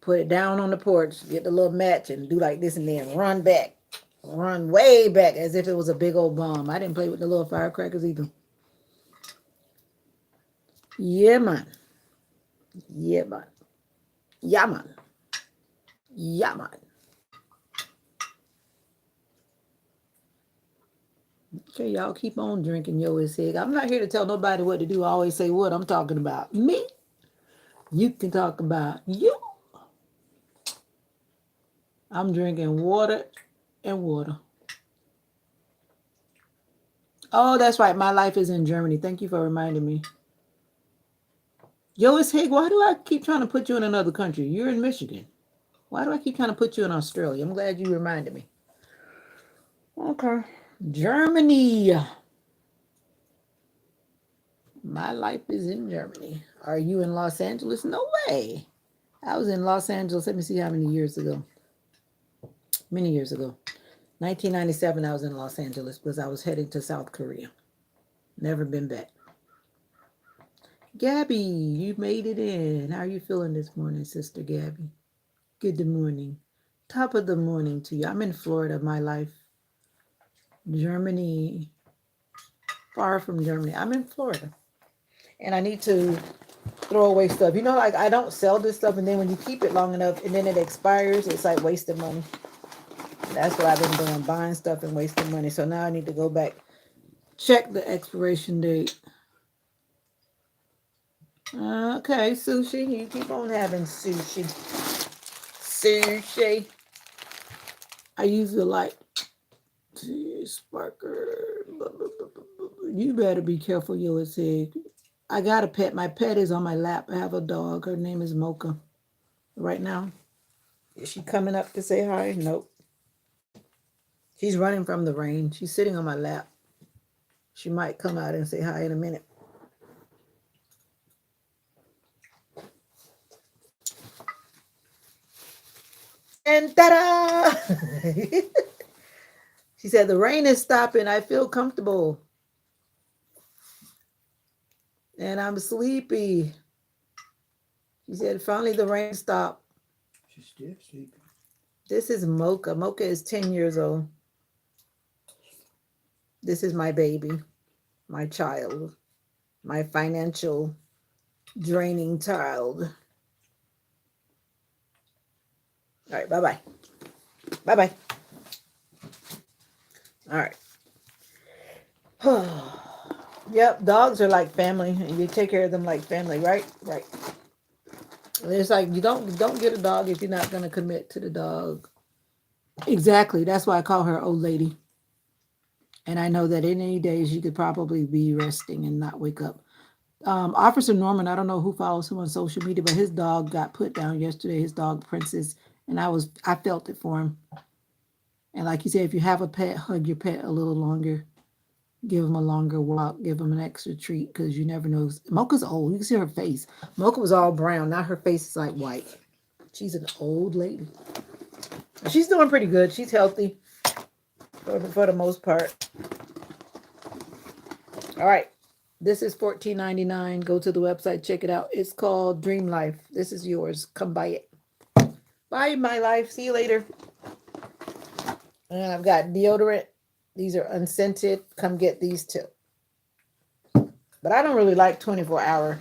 Put it down on the porch, get the little match, and do like this, and then run back. Run way back as if it was a big old bomb. I didn't play with the little firecrackers either. Yeah, man. Yeah, man. Yeah, man. Yeah, man. Okay, y'all keep on drinking yo is hig. I'm not here to tell nobody what to do. I always say what I'm talking about. Me. You can talk about you. I'm drinking water and water. Oh, that's right. My life is in Germany. Thank you for reminding me. Yo, it's Hig. Why do I keep trying to put you in another country? You're in Michigan. Why do I keep trying to put you in Australia? I'm glad you reminded me. Okay. Germany. My life is in Germany. Are you in Los Angeles? No way. I was in Los Angeles. Let me see how many years ago. Many years ago. 1997, I was in Los Angeles because I was heading to South Korea. Never been back. Gabby, you made it in. How are you feeling this morning, Sister Gabby? Good morning. Top of the morning to you. I'm in Florida, my life. Germany. Far from Germany. I'm in Florida. And I need to throw away stuff. You know, like I don't sell this stuff, and then when you keep it long enough and then it expires, it's like wasting money. That's what I've been doing, buying stuff and wasting money. So now I need to go back, check the expiration date. Okay, sushi. You keep on having sushi. Sushi. I usually like Sparker. You better be careful, USA. I got a pet. My pet is on my lap. I have a dog. Her name is Mocha. Right now. Is she coming up to say hi? Nope. She's running from the rain. She's sitting on my lap. She might come out and say hi in a minute. And ta-da! She said, the rain is stopping. I feel comfortable. And I'm sleepy. She said, finally the rain stopped. She's still sleeping. This is Mocha. Mocha is 10 years old. This is my baby, my child, my financial draining child. All right, bye-bye. Bye-bye. All right. Yep, dogs are like family, and you take care of them like family, right? Right. It's like you don't get a dog if you're not gonna commit to the dog. Exactly. That's why I call her old lady. And I know that in any days you could probably be resting and not wake up. Officer Norman, I don't know who follows him on social media, but his dog got put down yesterday. His dog Princess, and I felt it for him. And like you said, if you have a pet, hug your pet a little longer. Give him a longer walk. Give him an extra treat because you never know. Mocha's old. You can see her face. Mocha was all brown. Now her face is like white. She's an old lady. She's doing pretty good. She's healthy for the most part. All right. This is $14.99. Go to the website, check it out. It's called Dream Life. This is yours. Come buy it. Bye, my life. See you later. And I've got deodorant. These are unscented. Come get these too. But I don't really like 24-hour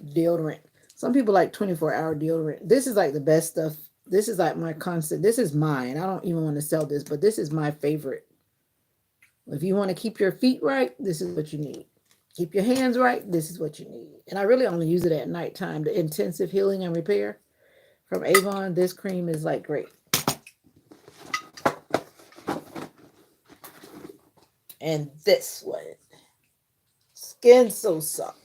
deodorant. Some people like 24-hour deodorant. This is like the best stuff. This is like my constant. This is mine. I don't even want to sell this, but this is my favorite. If you want to keep your feet right, this is what you need. Keep your hands right, this is what you need. And I really only use it at nighttime. The intensive healing and repair from Avon. This cream is like great. And this one. Skin so soft.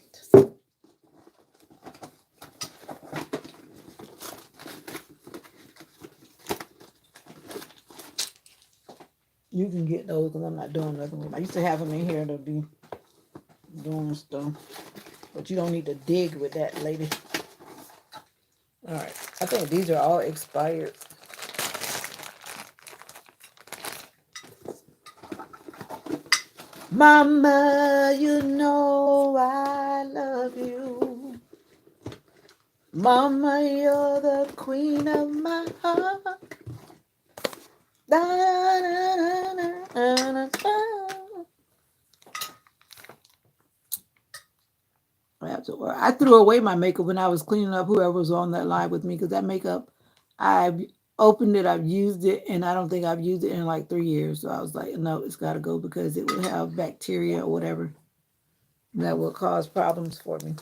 You can get those because I'm not doing nothing with them. I used to have them in here to be doing stuff. But you don't need to dig with that, lady. All right. I think these are all expired. Mama, you know I love you. Mama, you're the queen of my heart. Da, da, da, da, da, da. I threw away my makeup when I was cleaning up whoever was on that live with me because that makeup, I've opened it, I've used it, and I don't think I've used it in like 3 years. So I was like, no, it's got to go because it would have bacteria or whatever that will cause problems for me.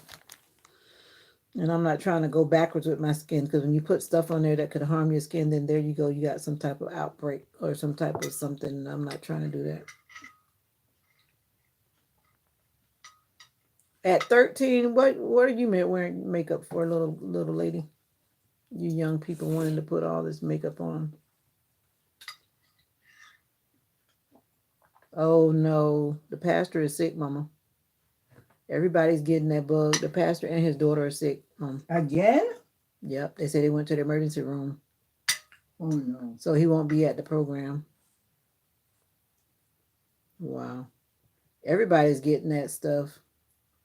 And I'm not trying to go backwards with my skin because when you put stuff on there that could harm your skin, then there you go. You got some type of outbreak or some type of something. I'm not trying to do that. At 13, what are you wearing makeup for, little lady? You young people wanting to put all this makeup on. Oh no, the pastor is sick, Mama. Everybody's getting that bug. The pastor and his daughter are sick, Mom. Again? Yep, they said they went to the emergency room. Oh no. So he won't be at the program. Wow. Everybody's getting that stuff.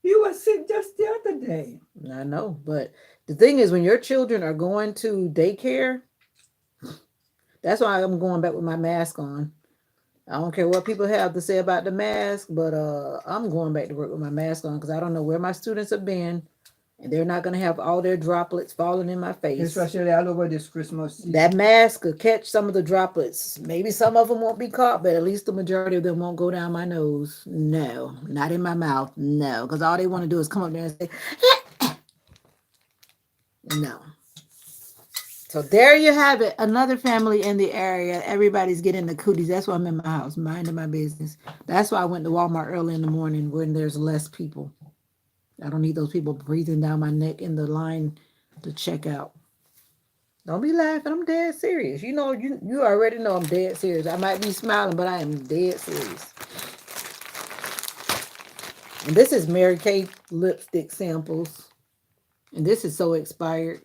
You were sick just the other day. I know, but the thing is when your children are going to daycare, that's why I'm going back with my mask on. I don't care what people have to say about the mask, but I'm going back to work with my mask on because I don't know where my students have been, and they're not going to have all their droplets falling in my face. Especially all over this Christmas season. That mask could catch some of the droplets. Maybe some of them won't be caught, but at least the majority of them won't go down my nose. No, not in my mouth. No, because all they want to do is come up there and say, no. So there you have it. Another family in the area. Everybody's getting the cooties. That's why I'm in my house, minding my business. That's why I went to Walmart early in the morning when there's less people. I don't need those people breathing down my neck in the line to check out. Don't be laughing. I'm dead serious. You know, you already know I'm dead serious. I might be smiling, but I am dead serious. And this is Mary Kay lipstick samples. And this is so expired.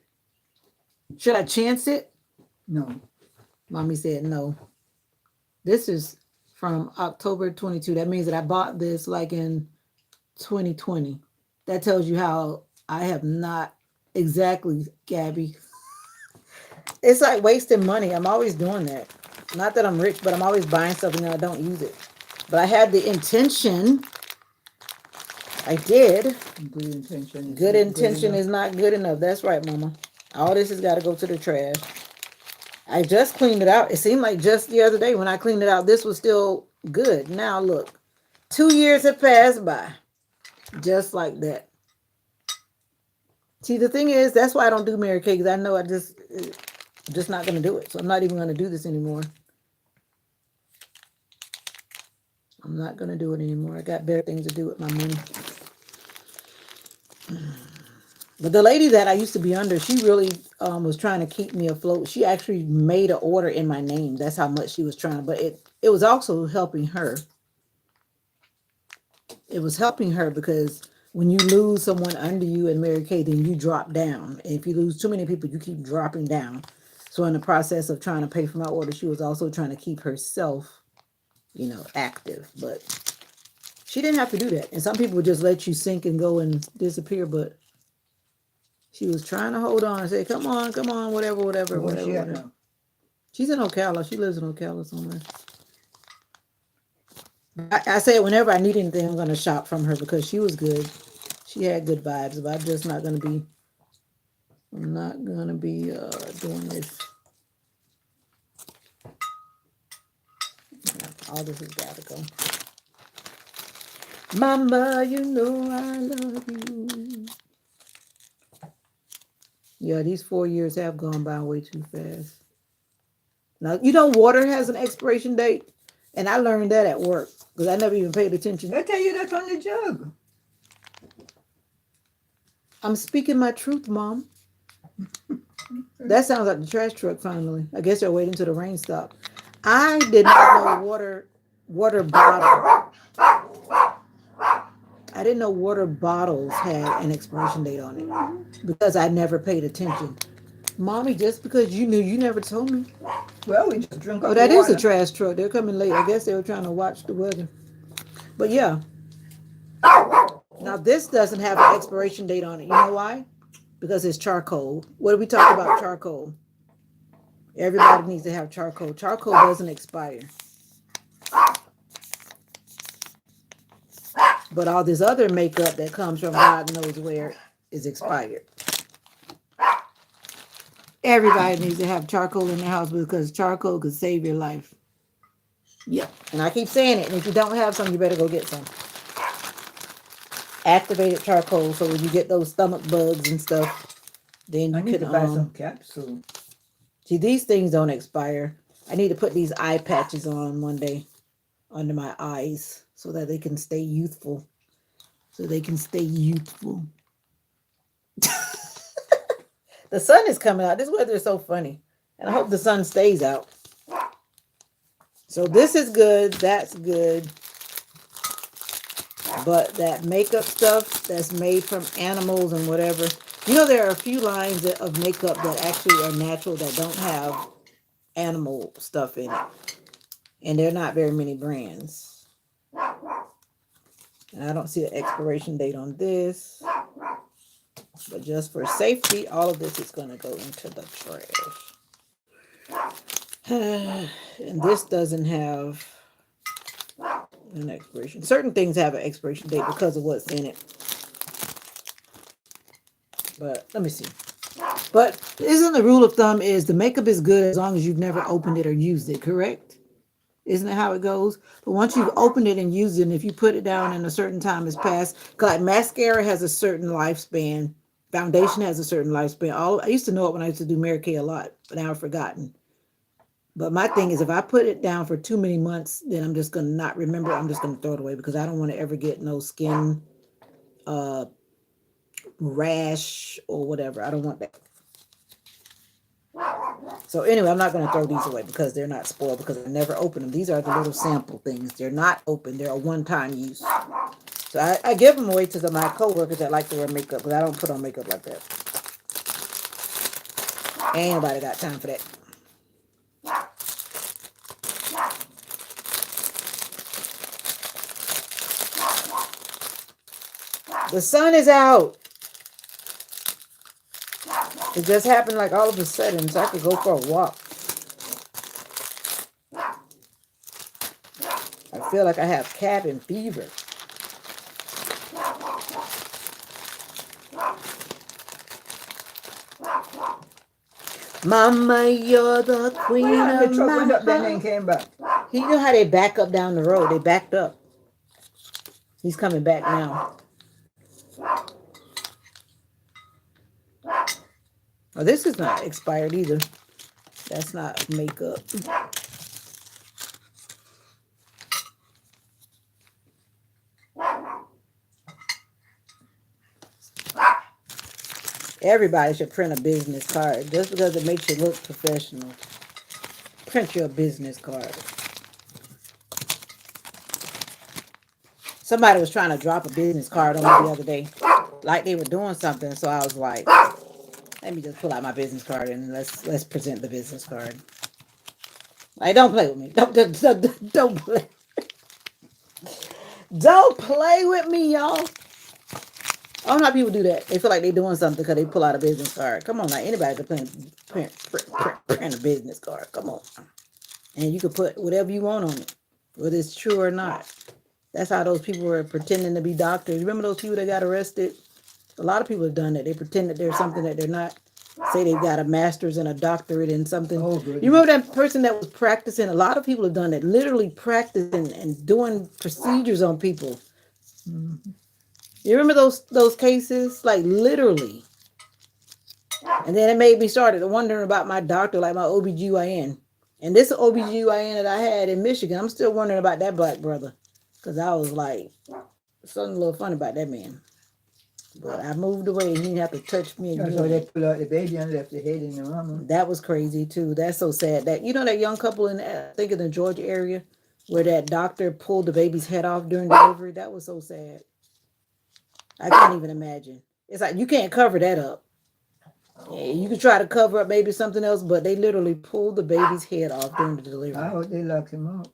Should I chance it? No. Mommy said no. This is from October 22. That means that I bought this like in 2020. That tells you how I have not exactly, Gabby. It's like wasting money. I'm always doing that. Not that I'm rich, but I'm always buying stuff and then I don't use it. But I had the intention. I did. Good intention. Good intention is not good enough. That's right, Mama. All this has got to go to the trash. I just cleaned it out. It seemed like just the other day when I cleaned it out, this was still good. Now look, 2 years have passed by. Just like that. See, the thing is, that's why I don't do Mary Kay, because I know I'm just not going to do it. So I'm not even going to do this anymore. I'm not going to do it anymore. I got better things to do with my money. But the lady that I used to be under, she really was trying to keep me afloat. She actually made an order in my name. That's how much she was trying. But it was also helping her. It was helping her because when you lose someone under you in Mary Kay, then you drop down. And if you lose too many people, you keep dropping down. So in the process of trying to pay for my order, she was also trying to keep herself, active. But she didn't have to do that. And some people would just let you sink and go and disappear. But she was trying to hold on and say, come on, whatever, So where's she at whatever. now? She's in Ocala. She lives in Ocala somewhere. I say whenever I need anything, I'm going to shop from her because she was good. She had good vibes, but I'm not going to be doing this. All this has got to go. Mama, you know I love you. Yeah, these 4 years have gone by way too fast. Now, water has an expiration date, and I learned that at work because I never even paid attention. They tell you that on the jug. I'm speaking my truth, Mom. That sounds like the trash truck finally. I guess they're waiting till the rain stops. I did not know water bottle. I didn't know water bottles had an expiration date on it because I never paid attention. Mommy, just because you knew, you never told me. Well, we just drink Oh, up that the is a water. trash truck. They're coming late. I guess they were trying to watch the weather. But yeah. Now this doesn't have an expiration date on it. You know why? Because it's charcoal. What do we talk about charcoal? Everybody needs to have charcoal. Charcoal doesn't expire. But all this other makeup that comes from God knows where is expired. Everybody needs to have charcoal in their house because charcoal could save your life. Yep. And I keep saying it. And if you don't have some, you better go get some. Activated charcoal, so when you get those stomach bugs and stuff, then I you need can to buy some capsules. see these things don't expire. I need to put these eye patches on one day under my eyes so that they can stay youthful. The sun is coming out. This weather is so funny. And I hope the sun stays out. So this is good. That's good. But that makeup stuff that's made from animals and whatever. There are a few lines of makeup that actually are natural that don't have animal stuff in it. And there are not very many brands. And I don't see an expiration date on this. But just for safety, all of this is going to go into the trash. And this doesn't have an expiration. Certain things have an expiration date because of what's in it. But let me see. But isn't the rule of thumb is the makeup is good as long as you've never opened it or used it, correct? Isn't that how it goes? But once you've opened it and used it, and if you put it down and a certain time has passed, like mascara has a certain lifespan, foundation has a certain lifespan. I used to know it when I used to do Mary Kay a lot, but now I've forgotten. But my thing is, if I put it down for too many months, then I'm just going to not remember. I'm just going to throw it away because I don't want to ever get no skin rash or whatever. I don't want that. So anyway, I'm not going to throw these away because they're not spoiled because I never open them. These are the little sample things. They're not open. They're a one-time use. So I give them away to my coworkers that like to wear makeup because I don't put on makeup like that. Ain't nobody got time for that. The sun is out. It just happened like all of a sudden, so I could go for a walk. I feel like I have cabin fever. Mama, you're the queen The of truck my went up there and then heart. came back. You know how they back up down the road? They backed up. He's coming back now. Oh, this is not expired either. That's not makeup. Everybody should print a business card just because it makes you look professional. Print your business card. Somebody was trying to drop a business card on me the other day, like they were doing something. So I was like, let me just pull out my business card and let's present the business card. Like, don't play with me. Don't play. Don't play with me, y'all. I don't know how people do that. They feel like they're doing something because they pull out a business card. Come on, like anybody can print a business card. Come on. And you can put whatever you want on it, whether it's true or not. That's how those people were pretending to be doctors. Remember those people that got arrested? A lot of people have done that. They pretend that they're something that they're not. Say they've got a master's and a doctorate in something. Oh, good. You remember that person that was practicing? A lot of people have done that, literally practicing and doing procedures on people. Mm-hmm. You remember those cases? Like literally. And then it made me started wondering about my doctor, like my OBGYN. And this OBGYN that I had in Michigan, I'm still wondering about that black brother. Because I was like, something a little funny about that man. But I moved away. He didn't have to touch me That's why again. they pulled out the baby and left the head in the mama. That was crazy too. That's so sad. That that young couple in I think in the Georgia area where that doctor pulled the baby's head off during delivery. That was so sad. I can't even imagine. It's like you can't cover that up. Yeah, you can try to cover up maybe something else, but they literally pulled the baby's head off during the delivery. I hope they lock him up.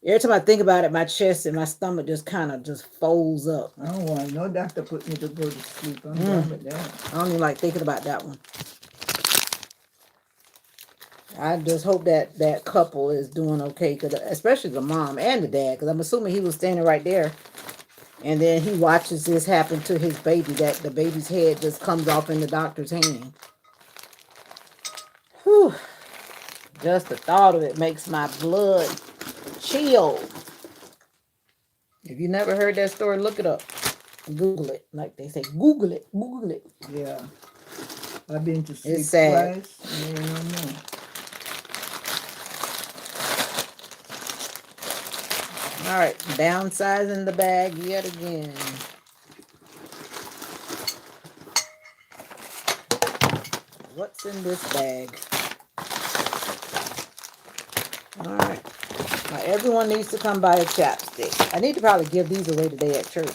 Every time I think about it, my chest and my stomach just kind of just folds up. I don't want no doctor put me to go to sleep. I'm done with that. I don't even like thinking about that one. I just hope that that couple is doing okay, cause especially the mom and the dad, because I'm assuming he was standing right there, and then he watches this happen to his baby. That the baby's head just comes off in the doctor's hand. Whew. Just the thought of it makes my blood chill. If you never heard that story, look it up. Google it. Like they say, Google it. Google it. Yeah. I've been to sleep It's sad. twice. And no more. All right, downsizing the bag yet again. What's in this bag? All right. Now, everyone needs to come buy a chapstick. I need to probably give these away today at church.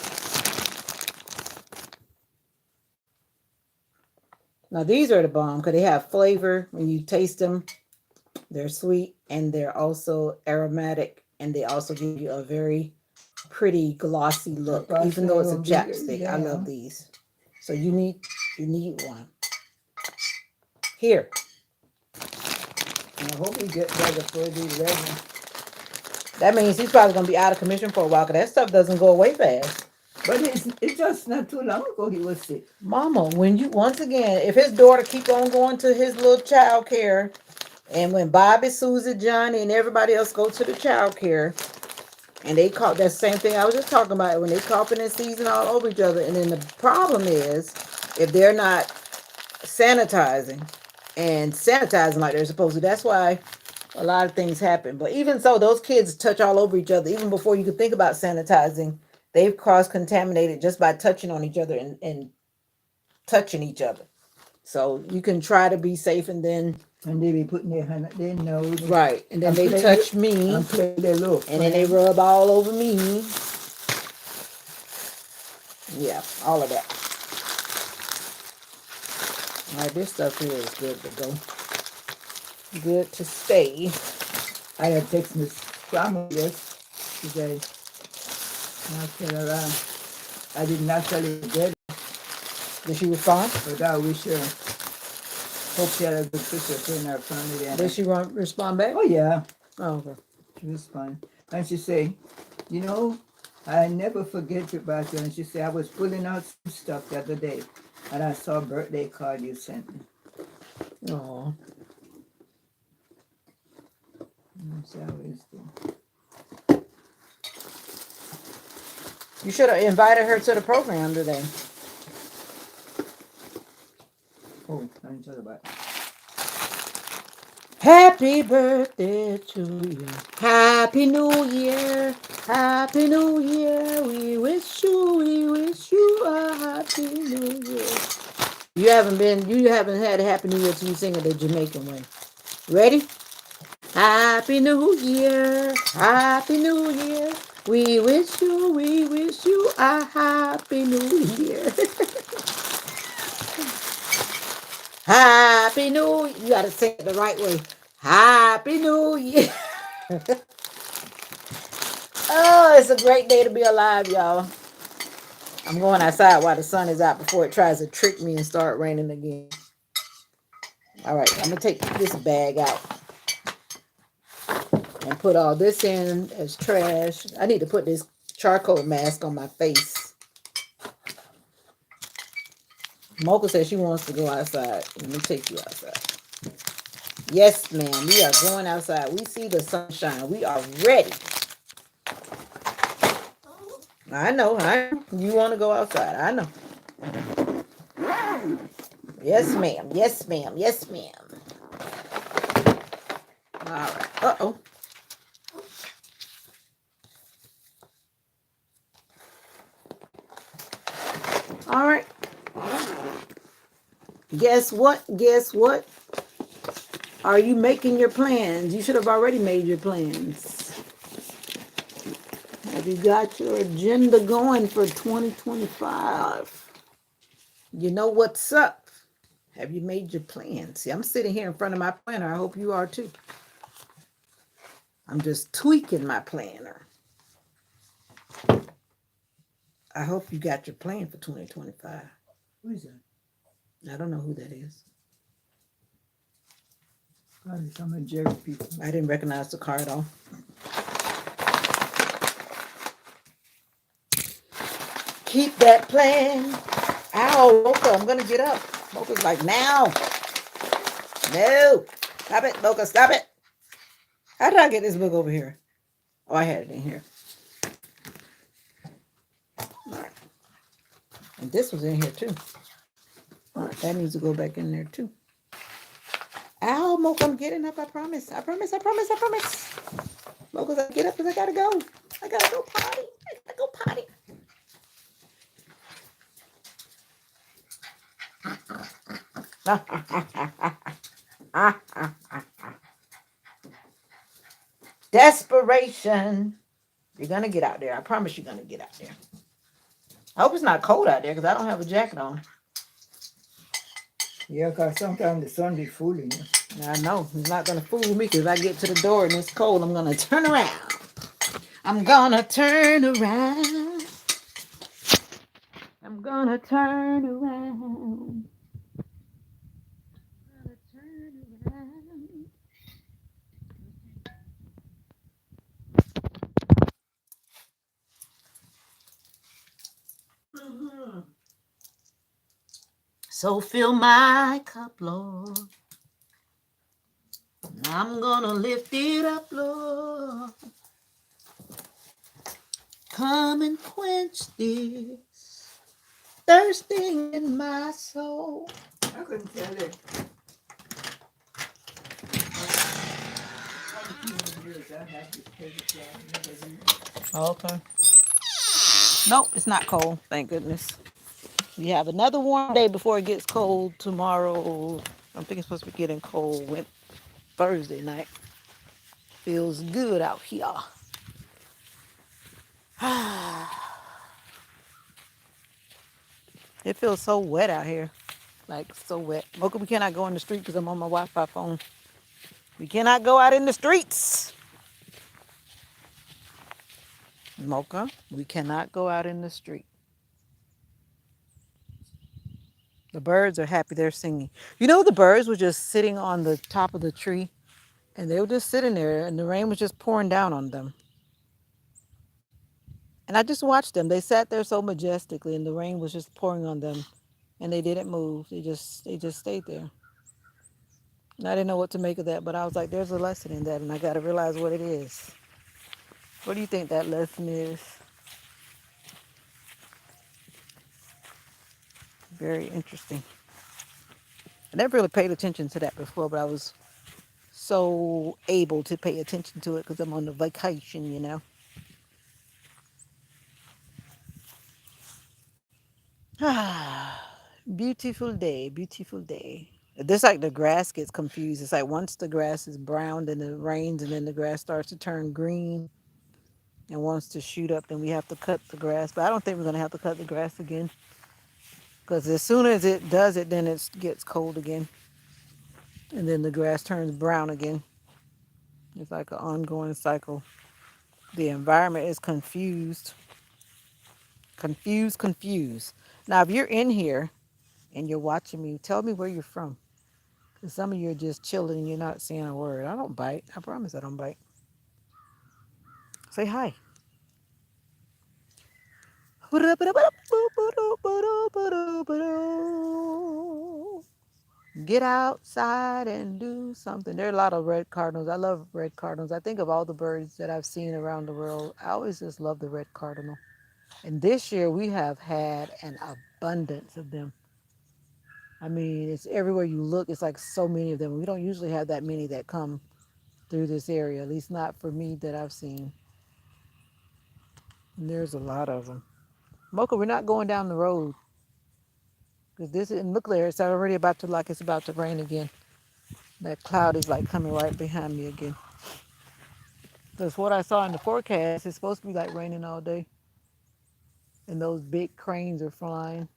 Now, these are the bomb because they have flavor. When you taste them, they're sweet and they're also aromatic. And they also give you a very pretty glossy look, even though it's a chapstick. I love these. So you need one. Here. And I hope he gets better for the 11. That means he's probably going to be out of commission for a while because that stuff doesn't go away fast. But it's just not too long ago he was sick. Mama, when you, once again, if his daughter keep on going to his little child care, and when Bobby, Susie, Johnny, and everybody else go to the child care, and they cough, that same thing I was just talking about, when they coughing and sneezing all over each other. And then the problem is, if they're not sanitizing like they're supposed to, that's why a lot of things happen. But even so, those kids touch all over each other. Even before you could think about sanitizing, they've cross-contaminated just by touching on each other and touching each other. So you can try to be safe, and then And they be putting their hand up their nose. right, and then they touch me, and play their little and then they rub all over me. Yeah, all of that. All right, this stuff here is good to go. Good to stay. I had texted Miss Grandma today. And I tell her I did not tell her get it, Did she respond? but I wish her hope she had a good Christmas in her family. And Did she respond back? oh yeah, Oh, okay. she responded. And she say, you know, I never forget about you. And she said, I was pulling out some stuff the other day and I saw a birthday card you sent me. Oh, That's how it is. you should have invited her to the program today. Oh, Until about Happy birthday to you. Happy New Year. Happy New Year. We wish you a happy New Year. You haven't had a happy New Year till you sing it the Jamaican way. Ready? Happy New Year. Happy New Year. We wish you a happy New Year. Happy New Year. You gotta say it the right way. Happy New Year. Oh, it's a great day to be alive, y'all. I'm going outside while the sun is out before it tries to trick me and start raining again. All right, I'm gonna take this bag out and put all this in as trash. I need to put this charcoal mask on my face. Mocha says she wants to go outside. Let me take you outside. Yes, ma'am. We are going outside. We see the sunshine. We are ready. I know. You want to go outside. I know. Yes, ma'am. Yes, ma'am. Yes, ma'am. All right. Uh-oh. All right. Guess what? Guess what? Are you making your plans? You should have already made your plans. Have you got your agenda going for 2025? You know what's up. Have you made your plans? See, I'm sitting here in front of my planner. I hope you are too. I'm just tweaking my planner. I hope you got your plan for 2025. who is that? I don't know who that is. Probably some of Jerry people. I didn't recognize the car at all. Keep that plan. Ow, Mocha, I'm gonna get up. Mocha's like, now. No. Stop it, Mocha, stop it. How did I get this book over here? Oh, I had it in here. All right. And this was in here too. All right, that needs to go back in there too. Ow, Mocha, I'm getting up, I promise. I promise. Mocha's like, get up because I gotta go. I gotta go potty. Desperation. You're gonna get out there. I promise you're gonna get out there. I hope it's not cold out there because I don't have a jacket on. Yeah, because sometimes the sun be fooling you. I know. It's not gonna fool me because I get to the door and it's cold. I'm gonna turn around. I'm gonna turn around. I'm gonna turn around. Gonna turn around. So fill my cup, Lord. I'm gonna lift it up, Lord. Come and quench this thirsting in my soul. I couldn't tell it. Okay. Nope, it's not cold. Thank goodness. We have another warm day before it gets cold tomorrow. I think it's supposed to be getting cold with Thursday night. Feels good out here. It feels so wet out here. Like so wet. Mocha, we cannot go in the street because I'm on my Wi-Fi phone. We cannot go out in the streets. Mocha, we cannot go out in the street. The birds are happy they're singing. You know, the birds were just sitting on the top of the tree and they were just sitting there and the rain was just pouring down on them. And I just watched them. They sat there so majestically and the rain was just pouring on them and they didn't move. They just stayed there. And I didn't know what to make of that, but I was like, there's a lesson in that and I got to realize what it is. What do you think that lesson is? Very interesting. I never really paid attention to that before, but I was so able to pay attention to it because I'm on the vacation, you know. Beautiful day, beautiful day. This like the grass gets confused. It's like once the grass is brown, then it rains, and then the grass starts to turn green and wants to shoot up. Then we have to cut the grass. But I don't think we're gonna have to cut the grass again because as soon as it does it, then it gets cold again, and then the grass turns brown again. It's like an ongoing cycle. The environment is confused, confused, confused. Now, if you're in here and you're watching me, tell me where you're from. Cause some of you are just chilling and you're not saying a word. I don't bite. I promise I don't bite. Say hi. Get outside and do something. There are a lot of red cardinals. I love red cardinals. I think of all the birds that I've seen around the world. I always just love the red cardinal. And this year we have had an abundance of them. I mean, it's everywhere you look. It's like so many of them. We don't usually have that many that come through this area, at least not for me that I've seen. And there's a lot of them. Mocha, we're not going down the road because this and look there. It's already about to like it's about to rain again. That cloud is like coming right behind me again. Because what I saw in the forecast, it's supposed to be like raining all day, and those big cranes are flying.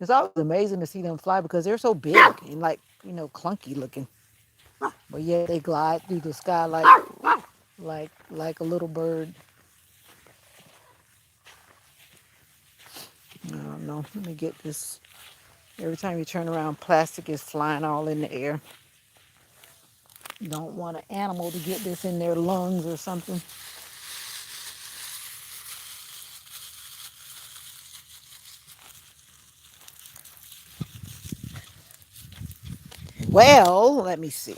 It's always amazing to see them fly because they're so big and like clunky looking, but yet they glide through the sky like a little bird. I don't know. Let me get this. Every time you turn around, plastic is flying all in the air. You don't want an animal to get this in their lungs or something. Well, let me see.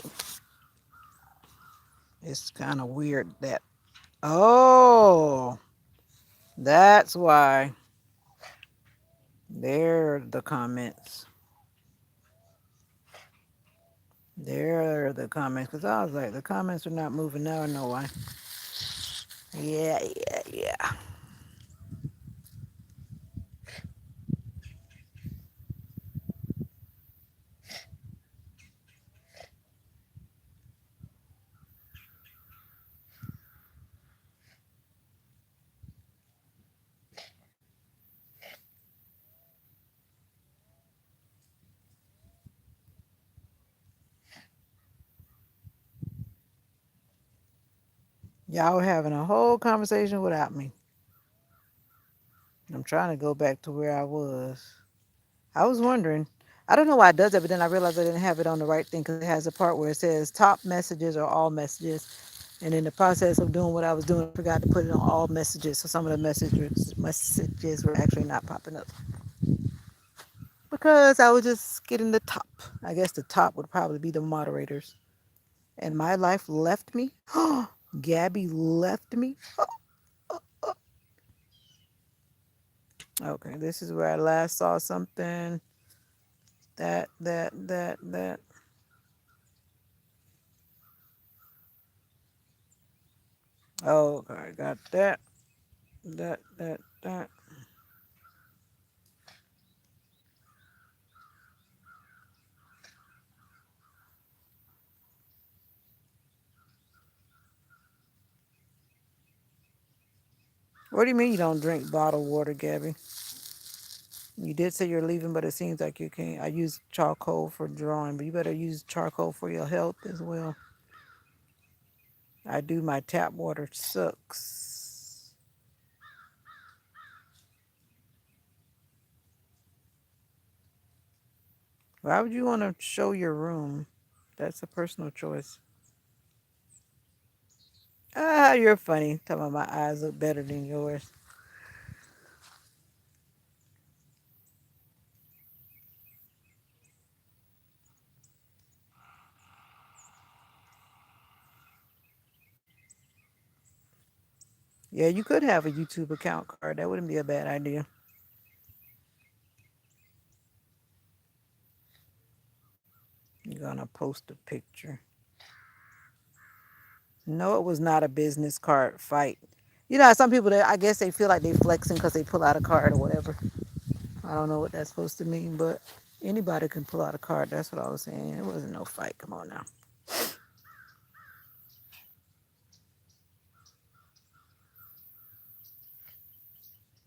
It's kind of weird that. Oh, that's why. There are the comments. There are the comments. Because I was like, the comments are not moving now. I know why. Yeah, yeah, yeah. Y'all were having a whole conversation without me. I'm trying to go back to where I was. I was wondering. I don't know why it does that, but then I realized I didn't have it on the right thing because it has a part where it says top messages or all messages. And in the process of doing what I was doing, I forgot to put it on all messages. So some of the messages were actually not popping up because I was just getting the top. I guess the top would probably be the moderators. And my life left me. Gabby left me. Okay, this is where I last saw something. That. Oh, okay, I got that. That. What do you mean you don't drink bottled water, Gabby? You did say you're leaving, but it seems like you can't. I use charcoal for drawing, but you better use charcoal for your health as well. I do my tap water sucks. Why would you want to show your room? That's a personal choice. Ah, you're funny. Tell me my eyes look better than yours. Yeah, you could have a YouTube account card. That wouldn't be a bad idea. want to post a picture. No, it was not a business card fight. You know, how some people that I guess they feel like they flexing because they pull out a card or whatever. I don't know what that's supposed to mean, but anybody can pull out a card. That's what I was saying. It wasn't no fight. Come on now.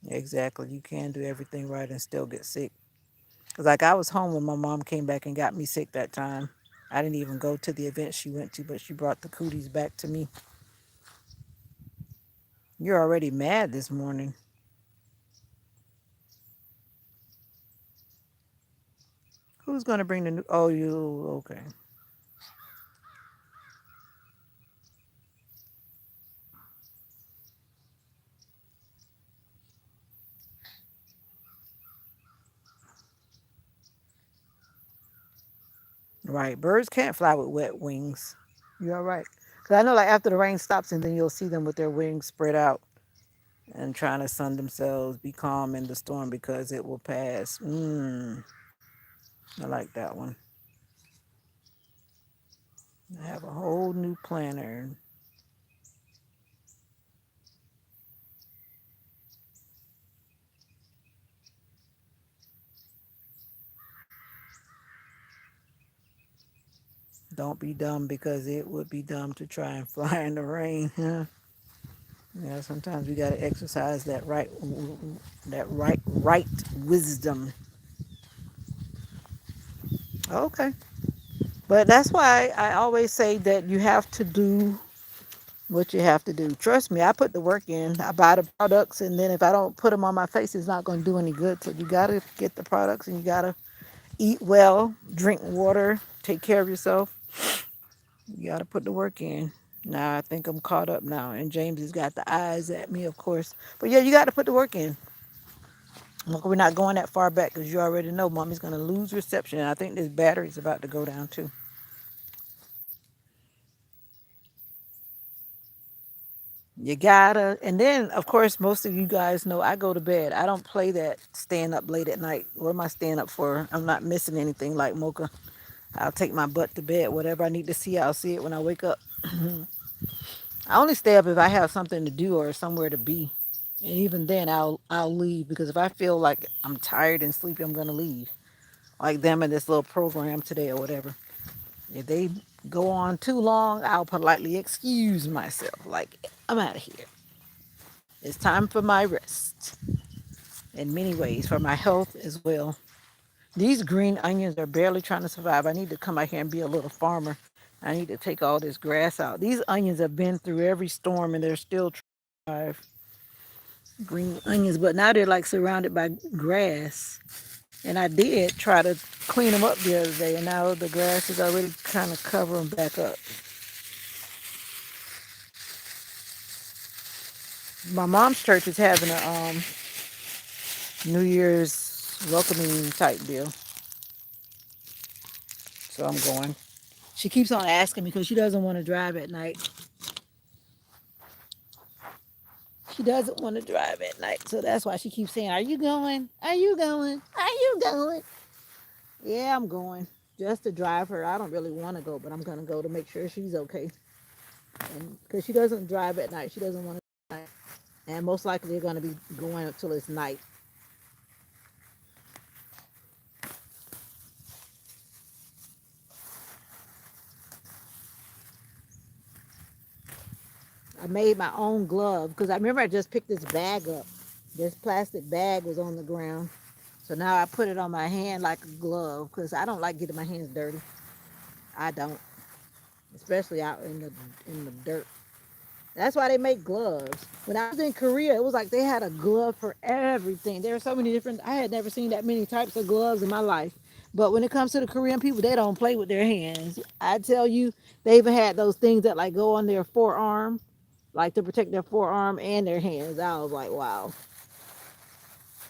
Exactly. You can do everything right and still get sick. Cause like I was home when my mom came back and got me sick that time. I didn't even go to the event she went to, but she brought the cooties back to me. You're already mad this morning. Who's gonna bring the new? Oh, you okay? Right. Birds can't fly with wet wings. You're all right. Cause I know like after the rain stops and then you'll see them with their wings spread out and trying to sun themselves, be calm in the storm because it will pass. I like that one. I have a whole new planner. Don't be dumb because it would be dumb to try and fly in the rain. Yeah, sometimes we gotta exercise that right wisdom. Okay, but that's why I always say that you have to do what you have to do. Trust me, I put the work in. I buy the products, and then if I don't put them on my face, it's not going to do any good. So you gotta get the products, and you gotta eat well, drink water, take care of yourself. You gotta put the work in. Now I think I'm caught up now, and James has got the eyes at me, of course. But yeah, you got to put the work in. Look, we're not going that far back because you already know mommy's gonna lose reception, and I think this battery's about to go down too. You gotta, and then of course most of you guys know I go to bed. I don't play that staying up late at night. What am I staying up for? I'm not missing anything like Mocha. I'll take my butt to bed. Whatever I need to see, I'll see it when I wake up. I only stay up if I have something to do or somewhere to be. And even then I'll leave because if I feel like I'm tired and sleepy, I'm gonna leave. Like them in this little program today or whatever. If they go on too long, I'll politely excuse myself. Like, I'm out of here. It's time for my rest. In many ways, for my health as well. These green onions are barely trying to survive. I need to come out here and be a little farmer. I need to take all this grass out. These onions have been through every storm and they're still trying to survive. Green onions, but now they're like surrounded by grass. And I did try to clean them up the other day, and now the grass is already kind of covering back up. My mom's church is having a New Year's welcoming type deal, so I'm going. She keeps on asking me because she doesn't want to drive at night. She doesn't want to drive at night, so that's why she keeps saying, "Are you going? Are you going? Are you going?" Yeah, I'm going just to drive her. I don't really want to go, but I'm gonna go to make sure she's okay. And because she doesn't drive at night, she doesn't want to. And most likely they're gonna be going until it's night. I made my own glove because I remember I just picked this bag up. This plastic bag was on the ground. So now I put it on my hand like a glove because I don't like getting my hands dirty. I don't, especially out in the dirt. That's why they make gloves. When I was in Korea, it was like they had a glove for everything. There are so many different. I had never seen that many types of gloves in my life. But when it comes to the Korean people, they don't play with their hands. I tell you, they even had those things that like go on their forearm, like to protect their forearm and their hands. I was like, wow.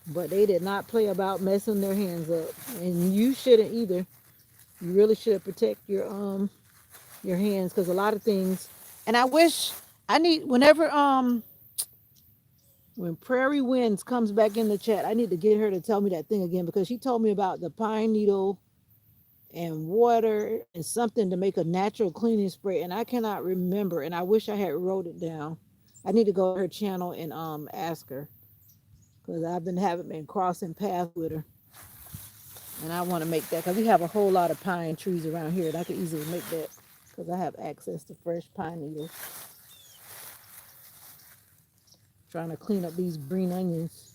But they did not play about messing their hands up, and you shouldn't either. You really should protect your hands because a lot of things. And I wish I need whenever when Prairie Winds comes back in the chat, I need to get her to tell me that thing again because she told me about the pine needle and water and something to make a natural cleaning spray. And I cannot remember. And I wish I had wrote it down. I need to go to her channel and ask her because I've been having been crossing paths with her. And I want to make that because we have a whole lot of pine trees around here, and I could easily make that because I have access to fresh pine needles. Trying to clean up these green onions.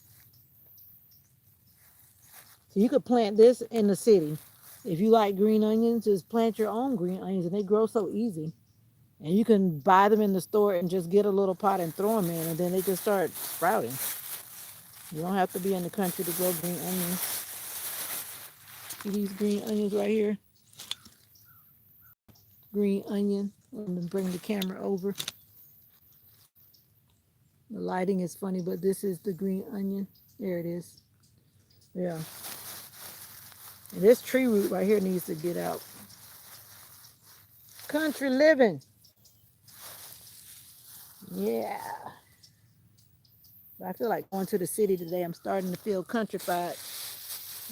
So you could plant this in the city. If you like green onions, just plant your own green onions, and they grow so easy. And you can buy them in the store and just get a little pot and throw them in, and then they just start sprouting. You don't have to be in the country to grow green onions. See these green onions right here? Green onion. Let me bring the camera over. The lighting is funny, but this is the green onion. There it is. Yeah. And this tree root right here needs to get out. Country living. Yeah. I feel like going to the city today. I'm starting to feel countrified.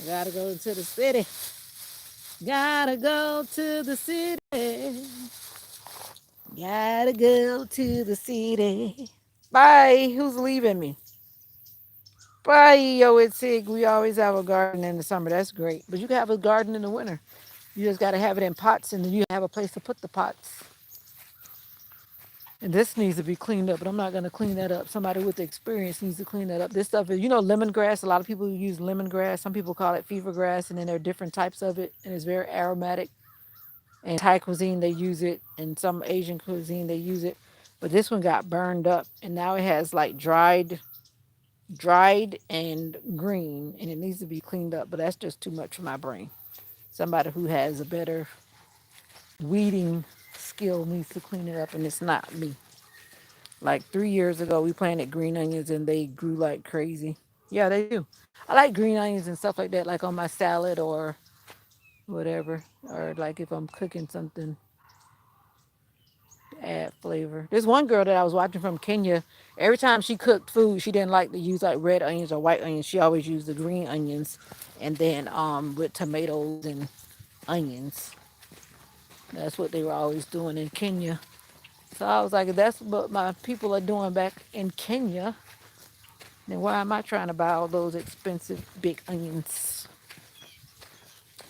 I gotta go to the city. Gotta go to the city. Gotta go to the city. Bye. Who's leaving me? Bye. Yo, it's Sig. We always have a garden in the summer. That's great. But you can have a garden in the winter. You just gotta have it in pots and then you have a place to put the pots. And this needs to be cleaned up, but I'm not going to clean that up. Somebody with the experience needs to clean that up. This stuff is, lemongrass. A lot of people use lemongrass. Some people call it fever grass, and then there are different types of it, and it's very aromatic. And Thai cuisine, they use it, and some Asian cuisine, they use it. But this one got burned up, and now it has like dried and green, and it needs to be cleaned up. But that's just too much for my brain. Somebody who has a better weeding skill needs to clean it up, and it's not me. Like 3 years ago, we planted green onions and they grew like crazy. Yeah, they do. I like green onions and stuff like that, like on my salad or whatever, or like if I'm cooking something to add flavor. There's one girl that I was watching from Kenya. Every time she cooked food, she didn't like to use like red onions or white onions. She always used the green onions, and then with tomatoes and onions. That's what they were always doing in Kenya. So I was like, if that's what my people are doing back in Kenya, then why am I trying to buy all those expensive big onions?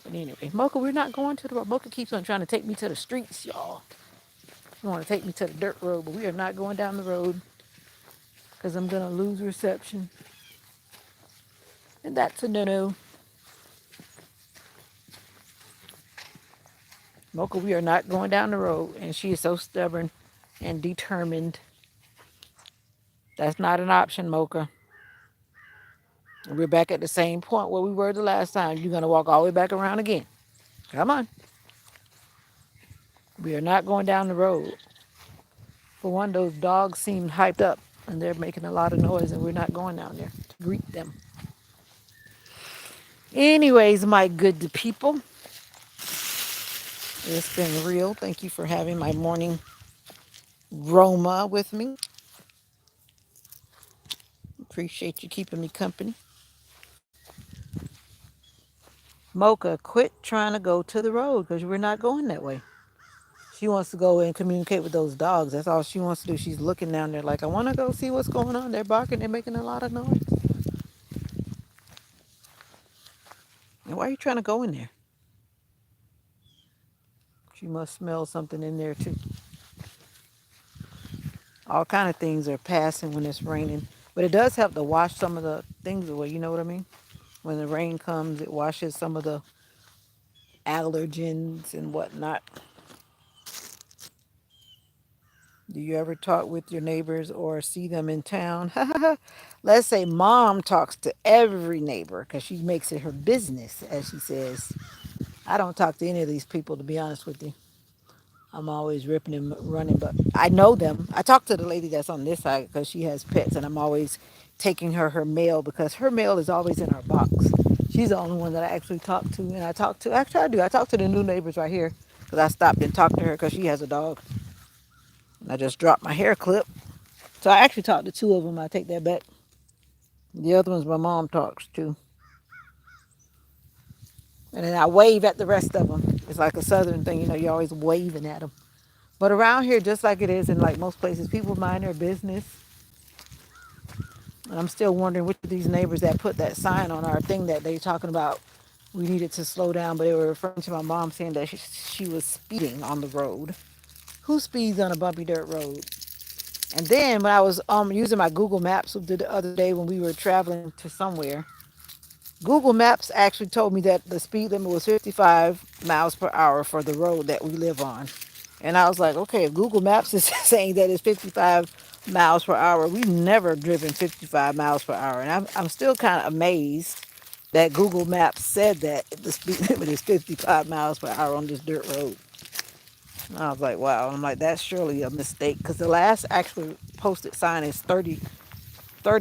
But anyway, Mocha, we're not going to the road. Mocha keeps on trying to take me to the streets, y'all. She want to take me to the dirt road, but we are not going down the road because I'm going to lose reception. And that's a no-no. Mocha, we are not going down the road. And she is so stubborn and determined. That's not an option, Mocha. We're back at the same point where we were the last time. You're going to walk all the way back around again. Come on. We are not going down the road. For one, those dogs seem hyped up and they're making a lot of noise, and we're not going down there to greet them. Anyways, my good people, it's been real. Thank you for having my morning Roma with me. Appreciate you keeping me company. Mocha, quit trying to go to the road because we're not going that way. She wants to go and communicate with those dogs. That's all she wants to do. She's looking down there like, I want to go see what's going on. They're barking. They're making a lot of noise. And why are you trying to go in there? She must smell something in there too. All kind of things are passing when it's raining, but it does help to wash some of the things away. You know what I mean? When the rain comes, it washes some of the allergens and whatnot. Do you ever talk with your neighbors or see them in town? Let's say mom talks to every neighbor because she makes it her business, as she says. I don't talk to any of these people, to be honest with you. I'm always ripping and running, but I know them. I talk to the lady that's on this side because she has pets, and I'm always taking her mail because her mail is always in our box. She's the only one that I actually talk to, and I talk to. Actually, I do. I talk to the new neighbors right here because I stopped and talked to her because she has a dog. And I just dropped my hair clip, so I actually talked to two of them. I take that back. The other ones my mom talks to. And then I wave at the rest of them. It's like a southern thing, you know, you're always waving at them. But around here, just like it is in like most places, people mind their business. And I'm still wondering which of these neighbors that put that sign on our thing that they talking about we needed to slow down, but they were referring to my mom saying that she was speeding on the road. Who speeds on a bumpy dirt road? And then when I was using my Google Maps the other day when we were traveling to somewhere, Google Maps actually told me that the speed limit was 55 miles per hour for the road that we live on. And I was like, okay, if Google Maps is saying that it's 55 miles per hour, we've never driven 55 miles per hour. And I'm still kind of amazed that Google Maps said that the speed limit is 55 miles per hour on this dirt road. And I was like, wow. I'm like, that's surely a mistake because the last actually posted sign is 30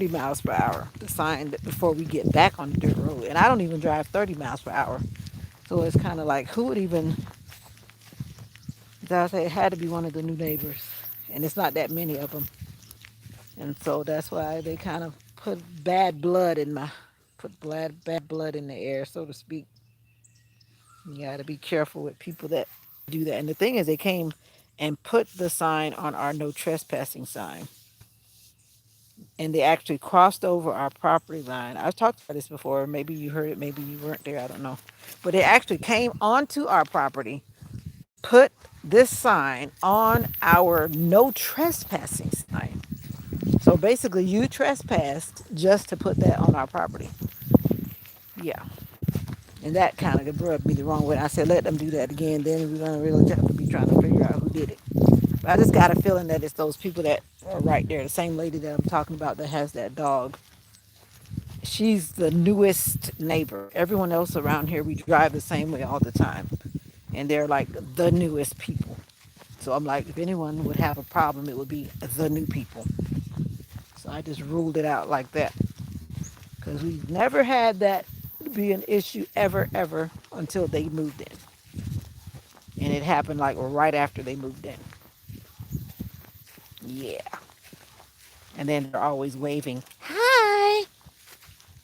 miles per hour, the sign that before we get back on the dirt road. And I don't even drive 30 miles per hour. So it's kind of like, who would even, I say it had to be one of the new neighbors. And it's not that many of them. And so that's why they kind of put bad blood in the air, so to speak. You got to be careful with people that do that. And the thing is, they came and put the sign on our no trespassing sign. And they actually crossed over our property line. I've talked about this before. Maybe you heard it, maybe you weren't there, I don't know. But they actually came onto our property, put this sign on our no trespassing sign. So basically, you trespassed just to put that on our property. Yeah. And that kind of rubbed me the wrong way. I said, let them do that again. Then we're going to really have to be trying to figure out who did it. But I just got a feeling that it's those people that are right there. The same lady that I'm talking about that has that dog. She's the newest neighbor. Everyone else around here, we drive the same way all the time. And they're like the newest people. So I'm like, if anyone would have a problem, it would be the new people. So I just ruled it out like that. Because we've never had that be an issue ever until they moved in. And it happened like right after they moved in. Yeah. And then they're always waving, hi.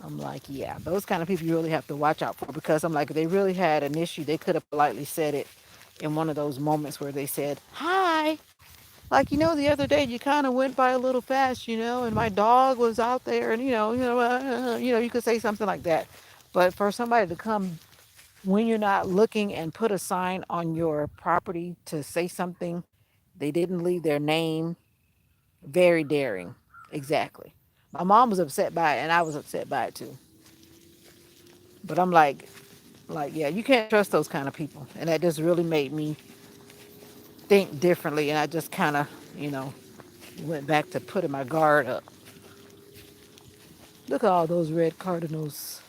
I'm like, yeah, those kind of people you really have to watch out for because I'm like, if they really had an issue, they could have politely said it in one of those moments where they said, hi. Like, the other day you kind of went by a little fast, and my dog was out there and, you could say something like that. But for somebody to come when you're not looking and put a sign on your property to say something, they didn't leave their name, very daring. Exactly. My mom was upset by it and I was upset by it too. But I'm like, yeah, you can't trust those kind of people. And that just really made me think differently. And I just kind of, you know, went back to putting my guard up. Look at all those red cardinals.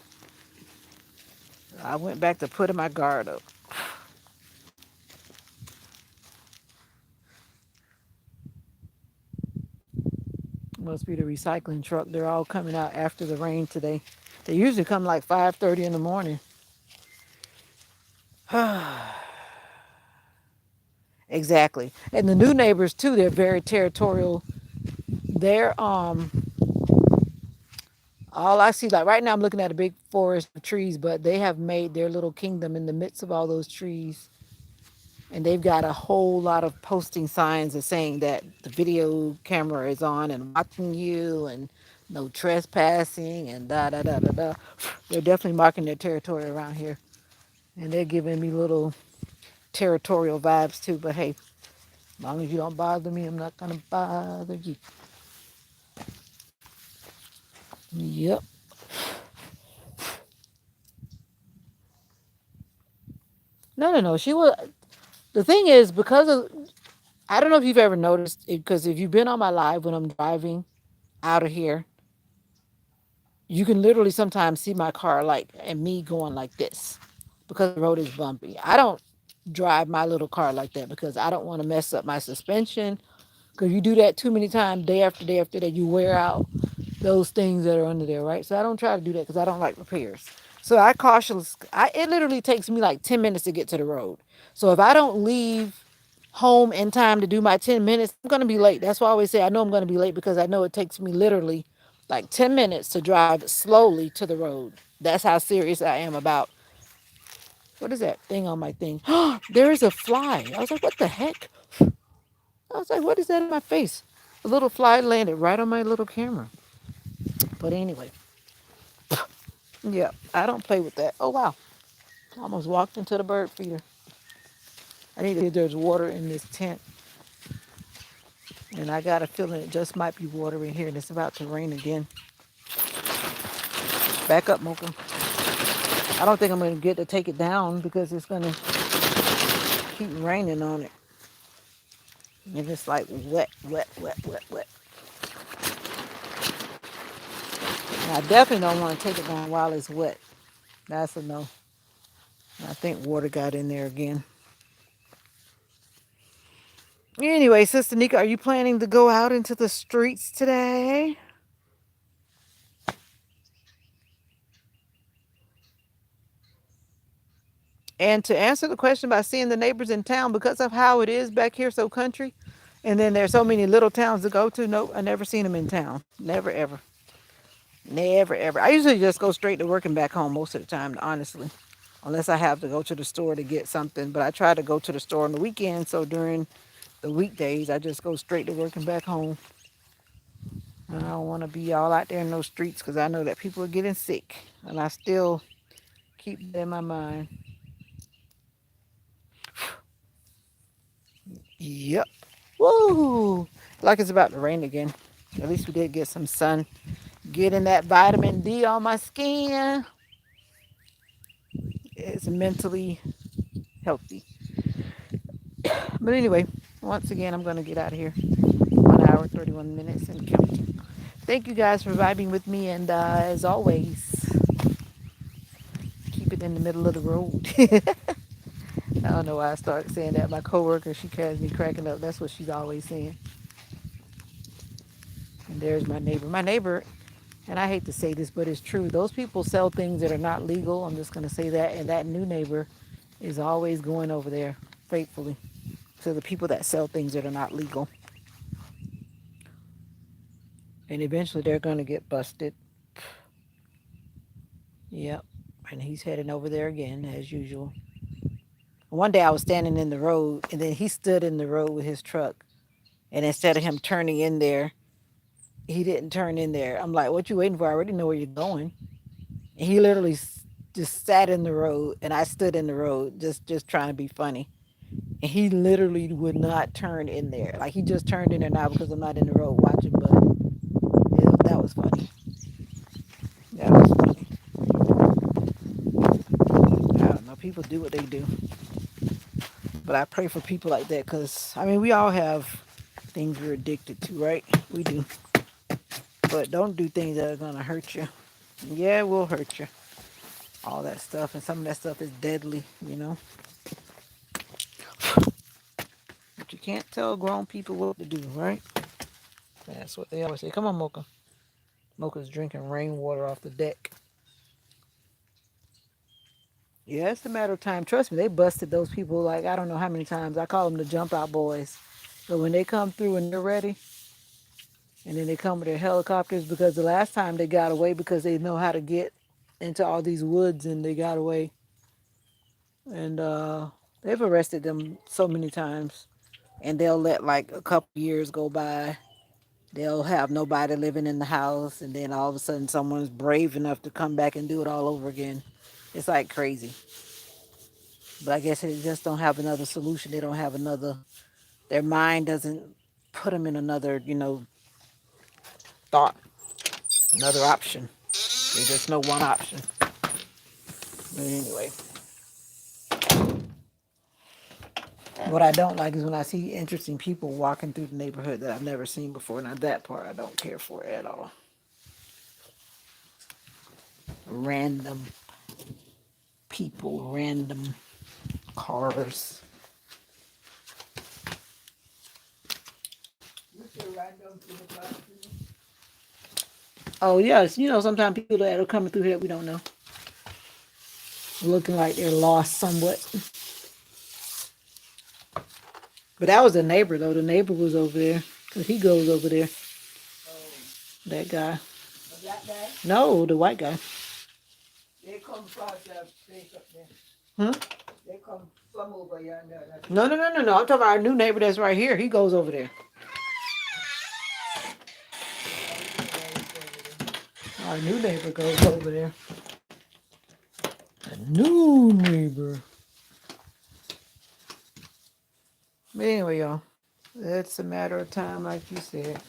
I went back to putting my guard up. Must be the recycling truck. They're all coming out after the rain today. They usually come like 5:30 in the morning. Exactly. And the new neighbors too, they're very territorial. They're all I see, like right now I'm looking at a big forest of trees, but they have made their little kingdom in the midst of all those trees. And they've got a whole lot of posting signs that saying that the video camera is on and watching you and no trespassing and da da da da da. They're definitely marking their territory around here. And they're giving me little territorial vibes too. But hey, as long as you don't bother me, I'm not gonna bother you. Yep. No, no, no. She was. The thing is, because of, I don't know if you've ever noticed, because if you've been on my live when I'm driving out of here, you can literally sometimes see my car like and me going like this because the road is bumpy. I don't drive my little car like that because I don't want to mess up my suspension. Because you do that too many times, day after day after day, you wear out those things that are under there, right? So I don't try to do that because I don't like repairs. So it literally takes me like 10 minutes to get to the road. So if I don't leave home in time to do my 10 minutes, I'm going to be late. That's why I always say I know I'm going to be late because I know it takes me literally like 10 minutes to drive slowly to the road. That's how serious I am about What is that thing on my thing? There is a fly. I was like, what the heck? I was like, what is that in my face? A little fly landed right on my little camera. But anyway, yeah, I don't play with that. Oh, wow. I almost walked into the bird feeder. I need to see if there's water in this tent. And I got a feeling it just might be water in here and it's about to rain again. Back up, Mocha. I don't think I'm going to get to take it down because it's going to keep raining on it. And it's like wet, wet, wet, wet, wet. And I definitely don't want to take it down while it's wet. That's a no. I think water got in there again. Anyway, Sister Nika, are you planning to go out into the streets today? And to answer the question about seeing the neighbors in town, because of how it is back here so country, and then there's so many little towns to go to, nope, I never seen them in town. Never, ever. Never, ever. I usually just go straight to work and back home most of the time, honestly. Unless I have to go to the store to get something. But I try to go to the store on the weekend, so during the weekdays, I just go straight to work and back home. I don't want to be all out there in those streets because I know that people are getting sick. And I still keep that in my mind. Yep. Woo! Like it's about to rain again. At least we did get some sun. Getting that vitamin D on my skin. It's mentally healthy. But anyway, once again, I'm going to get out of here. 1 hour, 31 minutes and counting. Thank you guys for vibing with me. And as always, keep it in the middle of the road. I don't know why I started saying that. My coworker, she has me cracking up. That's what she's always saying. And there's my neighbor. My neighbor, and I hate to say this, but it's true. Those people sell things that are not legal. I'm just going to say that. And that new neighbor is always going over there faithfully to the people that sell things that are not legal. And eventually they're going to get busted. Yep. And he's heading over there again, as usual. One day I was standing in the road, and then he stood in the road with his truck. And instead of him turning in there, he didn't turn in there. I'm like, what you waiting for? I already know where you're going. And he literally just sat in the road, and I stood in the road just trying to be funny. And he literally would not turn in there. Like, he just turned in there now because I'm not in the road watching, but that was funny. That was funny. I don't know. People do what they do. But I pray for people like that because, I mean, we all have things we're addicted to, right? We do. But don't do things that are going to hurt you. Yeah, it will hurt you. All that stuff. And some of that stuff is deadly, you know. But you can't tell grown people what to do, right? That's what they always say. Come on, Mocha. Mocha's drinking rainwater off the deck. Yeah, it's a matter of time. Trust me, they busted those people like I don't know how many times. I call them the jump out boys. But when they come through and they're ready, and then they come with their helicopters because the last time they got away because they know how to get into all these woods and they got away. And they've arrested them so many times. And they'll let like a couple years go by. They'll have nobody living in the house, and then all of a sudden someone's brave enough to come back and do it all over again. It's like crazy. But I guess they just don't have another solution. They don't have another, their mind doesn't put them in another, thought, another option. They just know one option. But anyway, what I don't like is when I see interesting people walking through the neighborhood that I've never seen before. Now that part I don't care for at all. Random people, random cars. Oh yes, sometimes people that are coming through here we don't know, looking like they're lost somewhat. But that was the neighbor though. The neighbor was over there because he goes over there. That guy. The black guy, No, the white guy. they come across that place up there. Hmm? They come from over yonder. No. I'm talking about our new neighbor that's right here. He goes over there. Our new neighbor goes over there. A new neighbor. But anyway, y'all, it's a matter of time, like you said.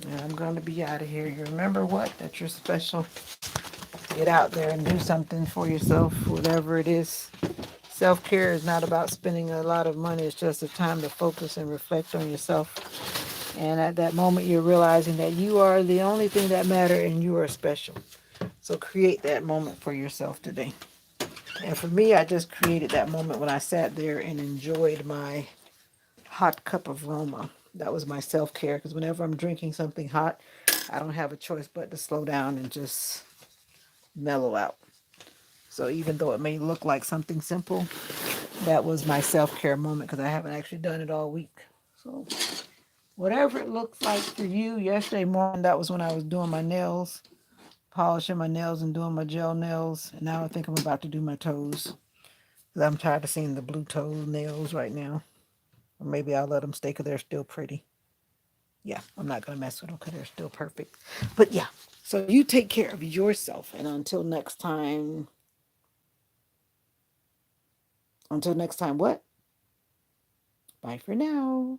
And I'm going to be out of here. You remember what? That you're special. Get out there and do something for yourself, whatever it is. Self-care is not about spending a lot of money. It's just a time to focus and reflect on yourself. And at that moment, you're realizing that you are the only thing that matters and you are special. So create that moment for yourself today. And for me, I just created that moment when I sat there and enjoyed my hot cup of Roma. That was my self-care because whenever I'm drinking something hot, I don't have a choice but to slow down and just mellow out. So even though it may look like something simple, that was my self-care moment because I haven't actually done it all week. So whatever it looks like for you, yesterday morning, that was when I was doing my nails, polishing my nails and doing my gel nails. And now I think I'm about to do my toes. 'Cause I'm tired of seeing the blue toe nails right now. Or maybe I'll let them stay because they're still pretty. Yeah, I'm not going to mess with them because they're still perfect. But yeah, so you take care of yourself. And until next time, what? Bye for now.